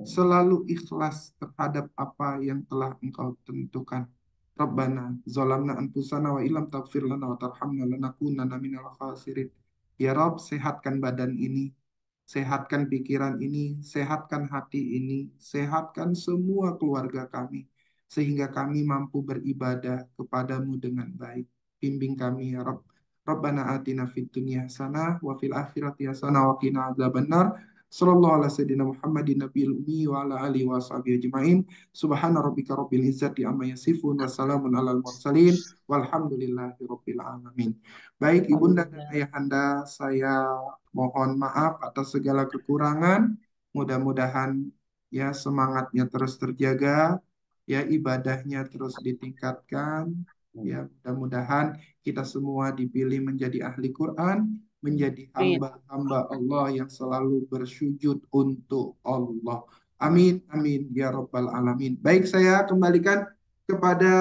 selalu ikhlas terhadap apa yang telah Engkau tentukan. Rabbana zalamna anfusana wa illam taghfir lana wa tarhamna lanakunanna minal khasirin. Ya Rob, sehatkan badan ini, sehatkan pikiran ini, sehatkan hati ini, sehatkan semua keluarga kami, sehingga kami mampu beribadah kepadamu dengan baik. Bimbing kami, ya Rob. Rabbana atina fid dunya hasanah wa fil akhirati hasanah wa qina adzabannar. Sallallahu ala sayyidina Muhammadin nabiyil ummi wa ala alihi wa sahbihi ajma'in. Subhana rabbika rabbil izzati amma yasifun wa salamun alal mursalin walhamdulillahi rabbil alamin. Baik ibunda dan ayahanda, saya mohon maaf atas segala kekurangan. Mudah-mudahan ya semangatnya terus terjaga, ya ibadahnya terus ditingkatkan. Ya, mudah-mudahan kita semua dipilih menjadi ahli Quran, menjadi hamba-hamba Allah yang selalu bersujud untuk Allah. Amin, amin, ya Rabbal Alamin. Baik, saya kembalikan kepada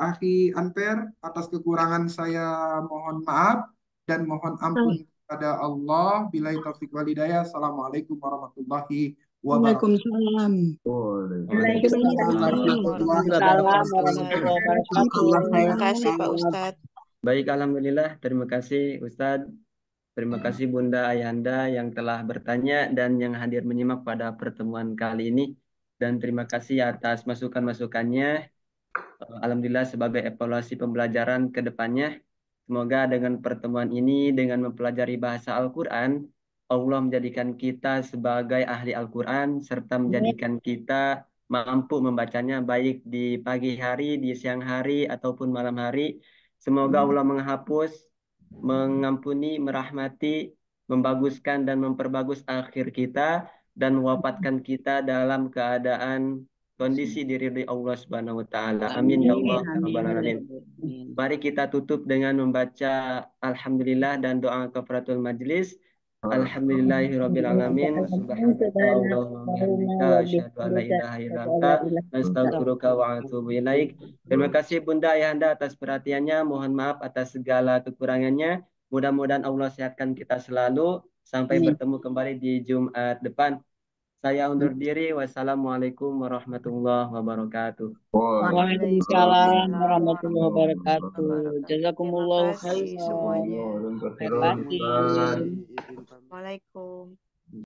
Akhi Anper. Atas kekurangan saya mohon maaf dan mohon ampun kepada Allah. Billahi taufiq wal hidayah. Assalamualaikum warahmatullahi wabarakatuh. Waalaikumsalam. Terima kasih Pak Ustadz. Baik, alhamdulillah. Terima kasih Ustadz. Terima kasih Bunda Ayahanda yang telah bertanya dan yang hadir menyimak pada pertemuan kali ini. Dan terima kasih atas masukan-masukannya. Alhamdulillah sebagai evaluasi pembelajaran ke depannya. Semoga dengan pertemuan ini, dengan mempelajari bahasa Al-Quran, Allah menjadikan kita sebagai ahli Al-Quran, serta menjadikan kita mampu membacanya baik di pagi hari, di siang hari, ataupun malam hari. Semoga Allah menghapus, mengampuni, merahmati membaguskan dan memperbagus akhir kita dan wafatkan kita dalam keadaan kondisi diridhoi Allah Subhanahu wa taala. Amin ya Allah ya rabbal alamin. Mari kita tutup dengan membaca alhamdulillah dan doa kafaratul majlis. Alhamdulillahirabbil alamin. Subhanakallahumma wa bihamdika asyhadu an la ilaha illa anta astaghfiruka wa atubu ilaik. Terima kasih Bunda Ayahanda atas perhatiannya. Mohon maaf atas segala kekurangannya. Mudah-mudahan Allah sehatkan kita selalu. Sampai bertemu kembali di Jumat depan. Saya undur diri. Wassalamualaikum warahmatullahi wabarakatuh. Waalaikumsalam warahmatullahi wabarakatuh. Jazakumullahu khairan. semuanya. Batin. Waalaikumsalam.